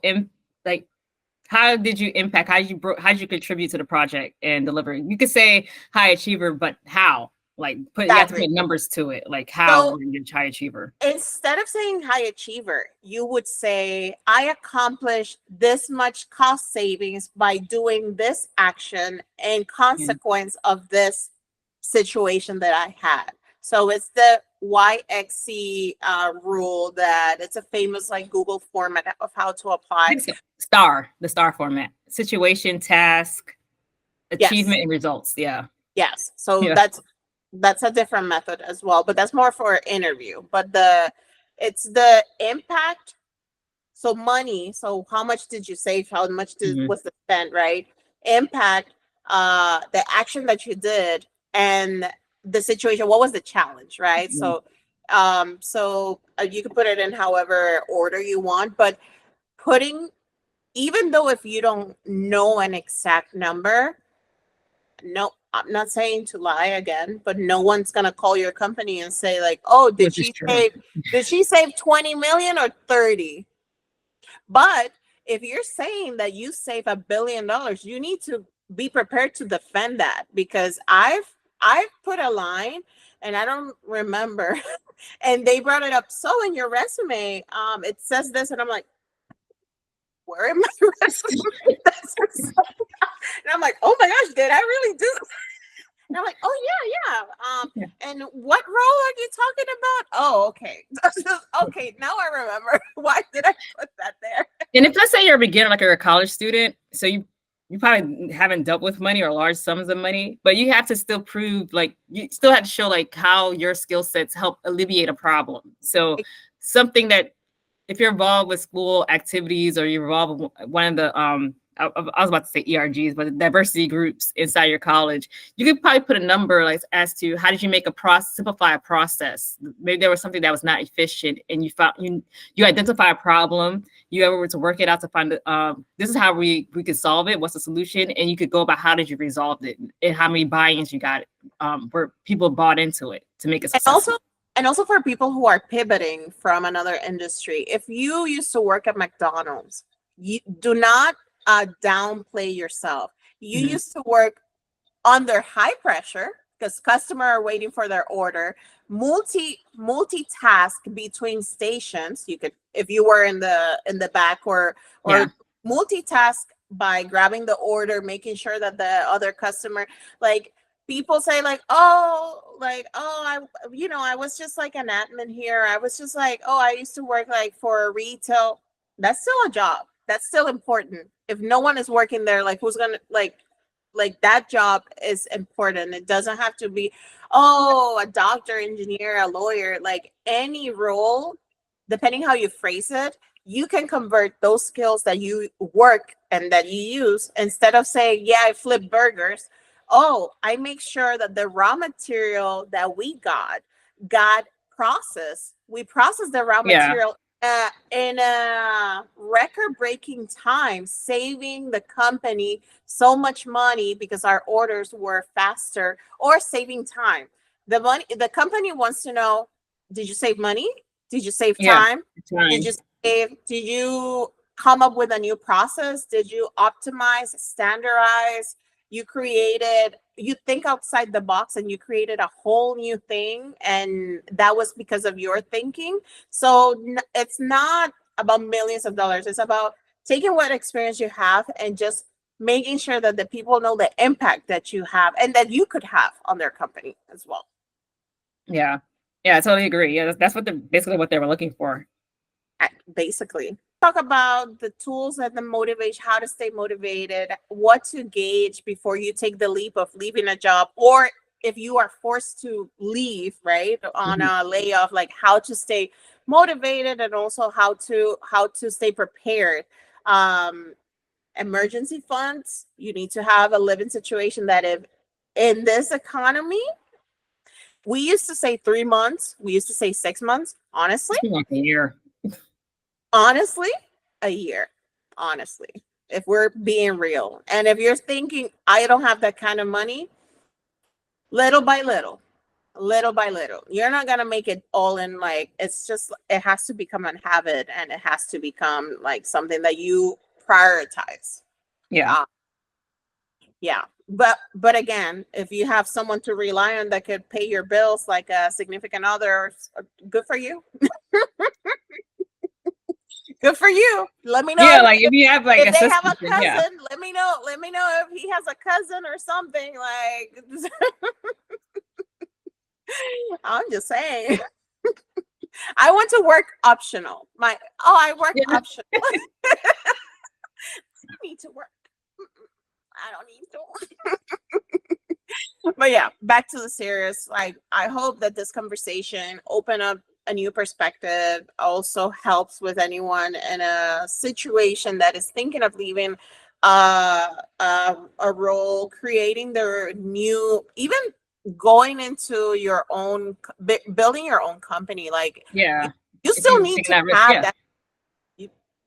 how did you impact, how did you contribute to the project and delivery. You could say high achiever, but how? Like you have to put numbers to it. Like how are you a high achiever? Instead of saying high achiever, you would say, I accomplished this much cost savings by doing this action and consequence of this situation that I had. So it's the YXC rule, that it's a famous like Google format of how to apply. The STAR format: situation, task, achievement, and results. Yes. So that's a different method as well, but that's more for interview. But it's the impact. So money. So how much did you save? How much was the spend, right? Impact, the action that you did, and the situation. What was the challenge, right? So you can put it in however order you want, but even though if you don't know an exact number, no, I'm not saying to lie again, but no one's gonna call your company and say like, oh, did she save 20 million or 30? But if you're saying that you save $1 billion, you need to be prepared to defend that, because I've put a line and I don't remember, and they brought it up. So in your resume, it says this, and I'm like, where am I resume? And I'm like, oh my gosh, did I really do? And I'm like, oh yeah. And what role are you talking about? Oh, okay. Okay, now I remember. Why did I put that there? And if let's say you're a beginner, like you're a college student, so you probably haven't dealt with money or large sums of money, but you have to still prove, like you still have to show like how your skill sets help alleviate a problem. So something that, if you're involved with school activities, or you're involved with one of the I was about to say ERGs, but the diversity groups inside your college, you could probably put a number like as to how did you make simplify a process. Maybe there was something that was not efficient, and you found you identify a problem, you were to work it out to find this is how we could solve it. What's the solution? And you could go about how did you resolve it, and how many buy-ins you got, where people bought into it to make it successful. And also for people who are pivoting from another industry, if you used to work at McDonald's, you do not downplay yourself. You used to work under high pressure because customers are waiting for their order. Multitask between stations. You could, if you were in the back, or multitask by grabbing the order, making sure that the other customer, like, people say like, I was just like an admin here. I was just like, I used to work like for retail. That's still a job. That's still important. If no one is working there, like who's gonna like that job is important. It doesn't have to be, a doctor, engineer, a lawyer, like any role, depending how you phrase it, you can convert those skills that you work and that you use. Instead of saying, I flip burgers, I make sure that the raw material that we got God process. We process the raw material in a record-breaking time, saving the company so much money because our orders were faster, or saving time. The company wants to know, did you save money? Did you save time? Did you come up with a new process? Did you optimize, standardize? You think outside the box and you created a whole new thing. And that was because of your thinking. So it's not about millions of dollars. It's about taking what experience you have and just making sure that the people know the impact that you have and that you could have on their company as well. Yeah. Yeah, I totally agree. Yeah, that's basically what they were looking for. Basically. Talk about the tools and the motivation, how to stay motivated, what to gauge before you take the leap of leaving a job, or if you are forced to leave, right, on a layoff, like how to stay motivated and also how to stay prepared. Emergency funds, you need to have a living situation that if in this economy, we used to say 3 months, we used to say 6 months, honestly. Like a year. Honestly, a year. Honestly, if we're being real. And if you're thinking, I don't have that kind of money, little by little, you're not going to make it all in. Like, it's just, it has to become a habit and it has to become like something that you prioritize. Yeah. Yeah. But again, if you have someone to rely on that could pay your bills, like a significant other, good for you. Good for you. Let me know. Yeah, like if you have like if they have a cousin, yeah. let me know. Let me know if he has a cousin or something. Like, I'm just saying. I want to work optional. I work optional. I need to work. I don't need to. But yeah, back to the serious. Like, I hope that this conversation open up a new perspective, also helps with anyone in a situation that is thinking of leaving a role, creating their new, even going into your own, building your own company. Like, you still need to have that.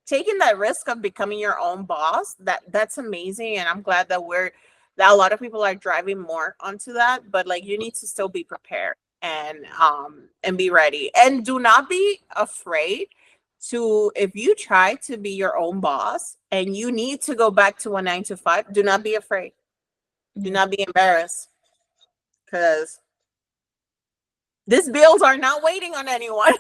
Taking that risk of becoming your own boss, that's amazing. And I'm glad that a lot of people are driving more onto that, but like, you need to still be prepared and be ready, and do not be afraid to, if you try to be your own boss and you need to go back to a 9 to 5, do not be afraid. Do not be embarrassed, because these bills are not waiting on anyone.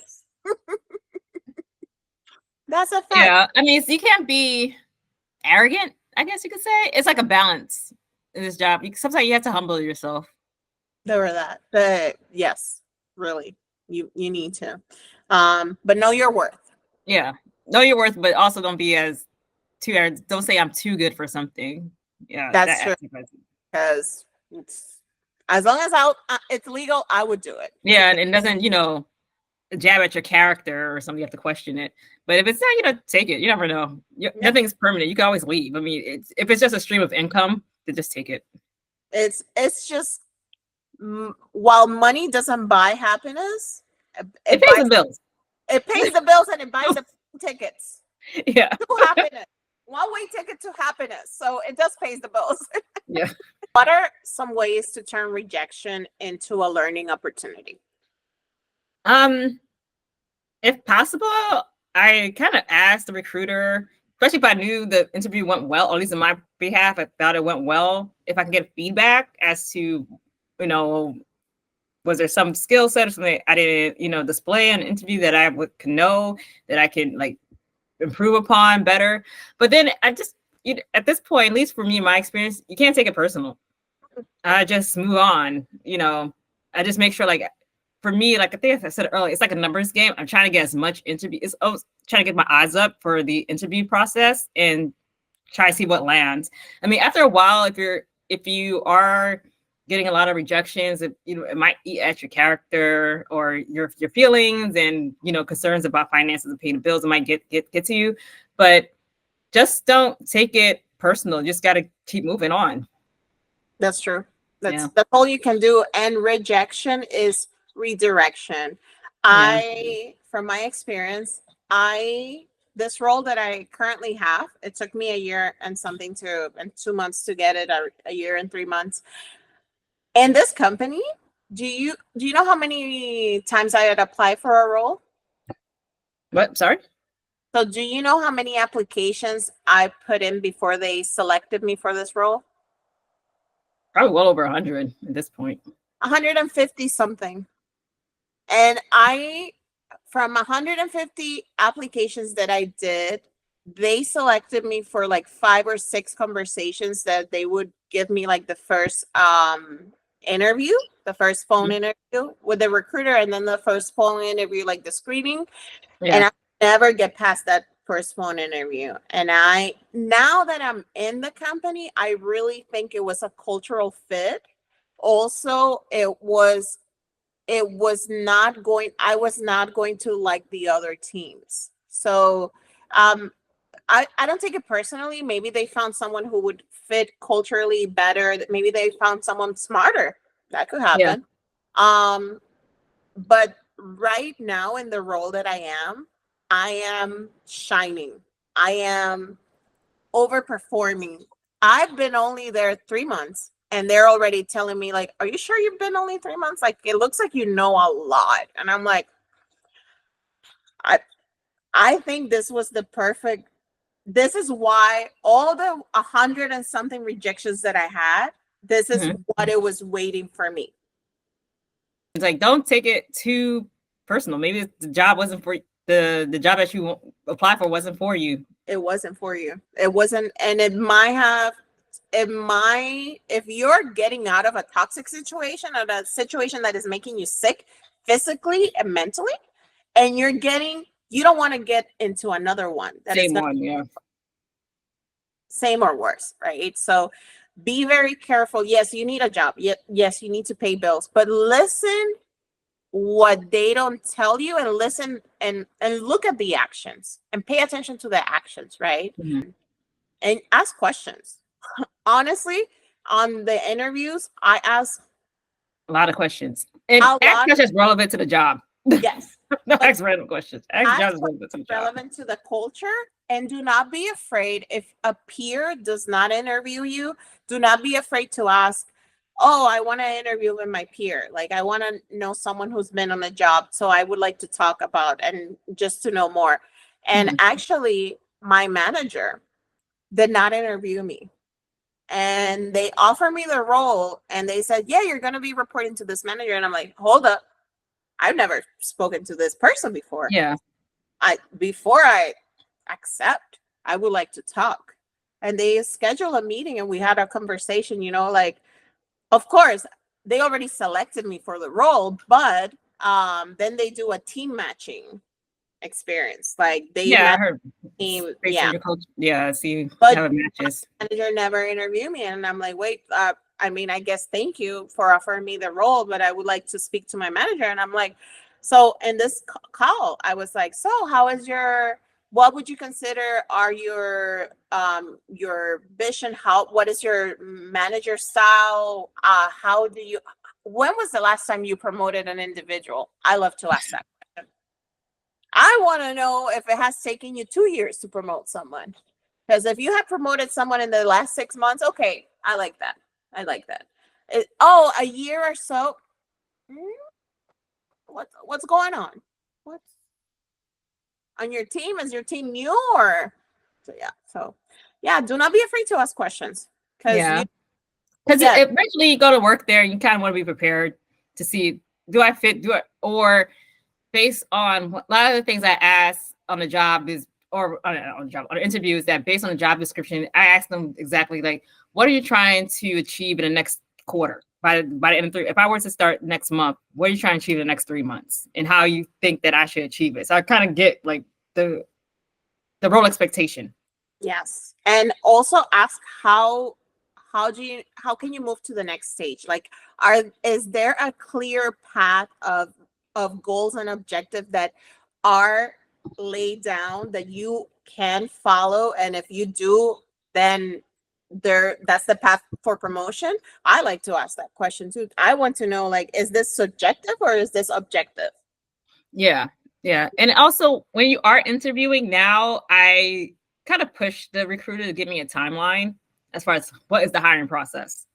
That's a fact. Yeah, I mean, you can't be arrogant, I guess you could say. It's like a balance in this job. Sometimes you have to humble yourself. But yes, really, you need to, but know your worth. Yeah, know your worth, but also don't be don't say I'm too good for something. Yeah, that's true. Because as long as it's legal, I would do it. Yeah, and it doesn't, jab at your character or something. You have to question it. But if it's not, take it. You never know. Nothing's permanent. You can always leave. I mean, if it's just a stream of income, then just take it. It's just, while money doesn't buy happiness, it pays the bills. It pays the bills and it buys the tickets. Yeah. To happiness. One-way ticket to happiness. So it does pays the bills. Yeah. What are some ways to turn rejection into a learning opportunity? If possible, I kind of asked the recruiter, especially if I knew the interview went well, or at least in my behalf, I thought it went well, if I can get feedback as to, was there some skill set or something I didn't, display in an interview that I could know, that I can like improve upon better. But then I just, at this point, at least for me, my experience, you can't take it personal. I just move on. I just make sure, like, for me, like I think I said earlier, it's like a numbers game. I'm trying to get as much interview. Trying to get my eyes up for the interview process and try to see what lands. I mean, after a while, if you are getting a lot of rejections, it might eat at your character or your feelings and concerns about finances and paying the bills. It might get to you, but just don't take it personal. You just got to keep moving on. That's true. That's all you can do. And rejection is redirection. From my experience, this role that I currently have, it took me a year and 2 months to get it, a year and 3 months. In this company, do you know how many times I had applied for a role? What? Sorry? So do you know how many applications I put in before they selected me for this role? Probably well over 100 at this point. 150 something. And from 150 applications that I did, they selected me for like 5 or 6 conversations that they would give me like the first interview, the first phone interview with the recruiter, and then the first phone interview, like the screening. Yeah. And I never get past that first phone interview. And now that I'm in the company, I really think it was a cultural fit. Also, I was not going to like the other teams. So I don't take it personally. Maybe they found someone who would fit culturally better. Maybe they found someone smarter. That could happen. Yeah. But right now in the role that I am shining. I am overperforming. I've been only there 3 months and they're already telling me like, are you sure you've been only 3 months? Like, it looks like you know a lot. And I'm like, I think this was this is why all the 100 and something rejections that I had, this is what it was waiting for me. It's like, don't take it too personal. Maybe the job wasn't for the job that you apply for wasn't for you. It wasn't for you. It wasn't, and it might have. If you're getting out of a toxic situation or a situation that is making you sick physically and mentally, and you don't want to get into another one. Same or worse, right? So be very careful. Yes, you need a job. Yes, you need to pay bills, but listen what they don't tell you, and listen and look at the actions and pay attention to the actions, right? And ask questions. Honestly, on the interviews, I ask a lot of questions. And ask questions relevant to the job. Yes. Not ask random questions. Ask relevant to the culture. And do not be afraid if a peer does not interview you. Do not be afraid to ask, oh, I want to interview with my peer. Like, I want to know someone who's been on the job. So I would like to talk about and just to know more. And actually, my manager did not interview me. And they offered me the role and they said, yeah, you're going to be reporting to this manager. And I'm like, hold up. I've never spoken to this person before. Yeah. Before I accept, I would like to talk. And they scheduled a meeting and we had a conversation, like, of course, they already selected me for the role, but then they do a team matching experience. Like they I heard team, see but how it matches. Manager never interviewed me, and I'm like, wait, I guess thank you for offering me the role, but I would like to speak to my manager. And I'm like, so in this call, I was like, so what would you consider are your vision? What is your manager style? When was the last time you promoted an individual? I love to ask that question. I want to know if it has taken you 2 years to promote someone. Because if you have promoted someone in the last 6 months, okay, I like that. A year or so. What's going on? What's on your team? Is your team new or? So do not be afraid to ask questions. Because eventually you go to work there, you kind of want to be prepared to see, do I fit? Or based on a lot of the things I ask on the job on the interview is that based on the job description, I ask them exactly like, what are you trying to achieve in the next quarter? By the end of if I were to start next month, what are you trying to achieve in the next 3 months, and how you think that I should achieve it? So I kind of get like the role expectation. Yes, and also ask how can you move to the next stage? Like, is there a clear path of goals and objectives that are laid down that you can follow? And if you do, then that's the path for promotion? I like to ask that question too. I want to know, like, is this subjective or is this objective? Yeah. And also when you are interviewing now, I kind of push the recruiter to give me a timeline as far as what is the hiring process.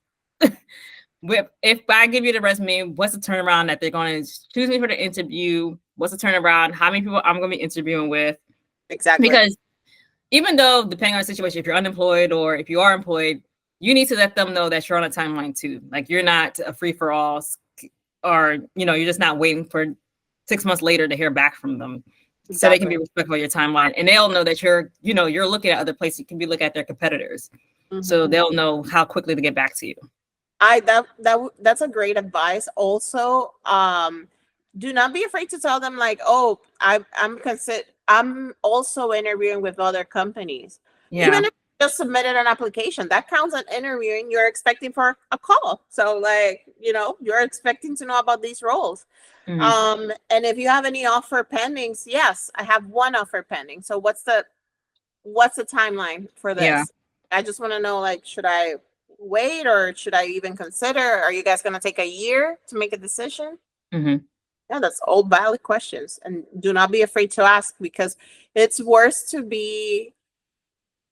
If I give you the resume, what's the turnaround that they're going to choose me for the interview? What's the turnaround? How many people I'm going to be interviewing with? Exactly. Because even though, depending on the situation, if you're unemployed or if you are employed, you need to let them know that you're on a timeline too. Like, you're not a free for all, or, you're just not waiting for 6 months later to hear back from them. Exactly. So they can be respectful of your timeline, and they'll know that you're looking at other places. You can be looking at their competitors. Mm-hmm. So they'll know how quickly to get back to you. That's a great advice. Also, do not be afraid to tell them, like, oh, I'm also interviewing with other companies. Yeah. Even if you just submitted an application, that counts as interviewing. You're expecting for a call. So, like, you're expecting to know about these roles. Mm-hmm. And if you have any offer pendings, yes, I have one offer pending. So what's the timeline for this? Yeah. I just want to know, like, should I wait or should I even consider? Are you guys going to take a year to make a decision? Mm-hmm. Yeah, that's all valid questions. And do not be afraid to ask, because it's worse to be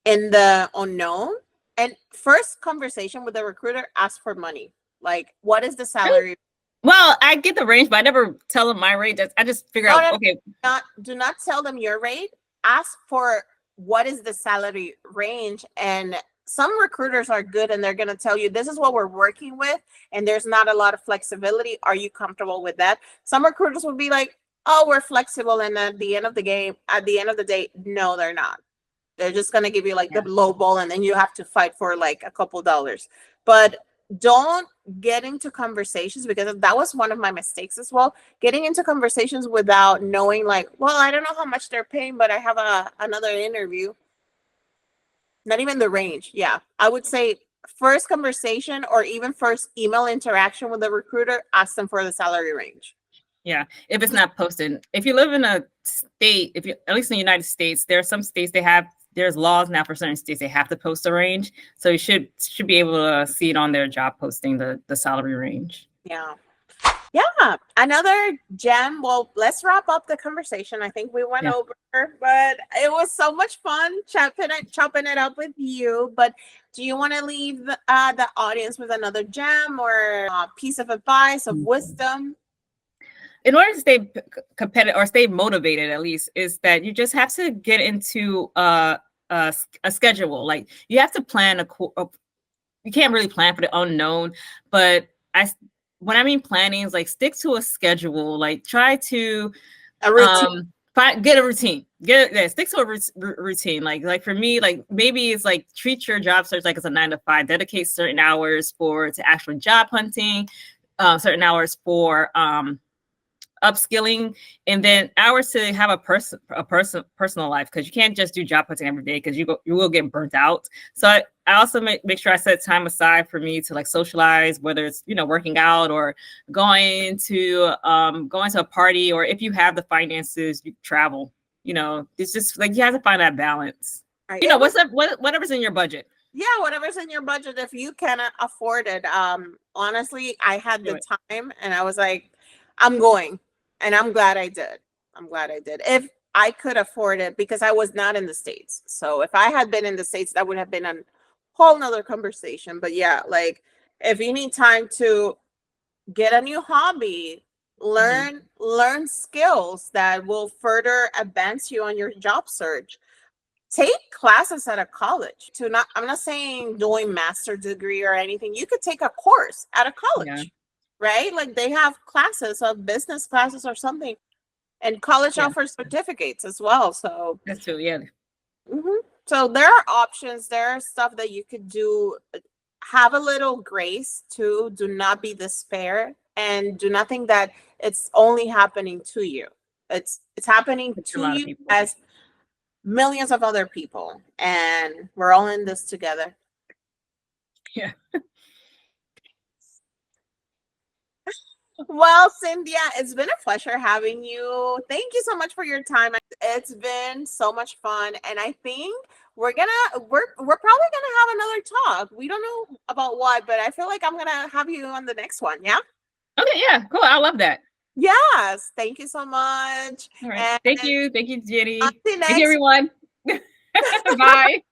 in the unknown. And first conversation with the recruiter, ask for money. Like, what is the salary? Well, I get the range, but I never tell them my rate. I just figure out, okay. Do not tell them your rate. Ask for what is the salary range. And some recruiters are good and they're going to tell you, this is what we're working with, and there's not a lot of flexibility. Are you comfortable with that? Some recruiters will be like, oh, we're flexible. And at the end of the day, no, they're not. They're just going to give you like the low ball, and then you have to fight for like a couple dollars. But don't get into conversations, because that was one of my mistakes as well. Getting into conversations without knowing, like, well, I don't know how much they're paying, but I have another interview. Not even the range. Yeah. I would say first conversation or even first email interaction with the recruiter, ask them for the salary range. Yeah. If it's not posted. If you live in a state, at least in the United States, there are some states there's laws now for certain states, they have to post a range. So you should be able to see it on their job posting, the salary range. Yeah. Yeah. Another gem. Well, let's wrap up the conversation. I think we went over, but it was so much fun chopping it up with you. But do you want to leave the audience with another gem or a piece of advice, of wisdom? In order to stay competitive or stay motivated, at least, is that you just have to get into a schedule. Like, you have to plan you can't really plan for the unknown, but when I mean planning is like, stick to a schedule. Like, try to get a routine. Stick to a routine. Like for me, like, maybe it's like, treat your job search like it's a 9-to-5. Dedicate certain hours to actual job hunting, certain hours for upskilling, and then hours to have a personal life, because you can't just do job hunting every day, because you will get burnt out. So I also make sure I set time aside for me to like socialize, whether it's working out or going to a party, or if you have the finances, you travel. It's just like, you have to find that balance. Right. Whatever's in your budget. Yeah, whatever's in your budget, if you cannot afford it. Honestly, I had the time and I was like, I'm going. And I'm glad I did. If I could afford it, because I was not in the States. So if I had been in the States, that would have been a whole nother conversation. But yeah, like, if you need time to get a new hobby, learn skills that will further advance you on your job search. Take classes at a college. I'm not saying doing master's degree or anything. You could take a course at a college. Yeah. Right? Like, they have classes of business classes or something, and college offers certificates as well. So that's true. Yeah. Mm-hmm. So there are options. There are stuff that you could do. Have a little grace too. Do not be despair, and do not think that it's only happening to you. It's happening to you as millions of other people, and we're all in this together. Yeah. Well, Cynthia, it's been a pleasure having you. Thank you so much for your time. It's been so much fun, and I think we're probably gonna have another talk. We don't know about what, but I feel like I'm gonna have you on the next one. Yeah. Okay, yeah, cool. I love that. Yes. Thank you so much. All right. And Thank you. Thank you, Jenny. until Thank you, next. everyone. Bye.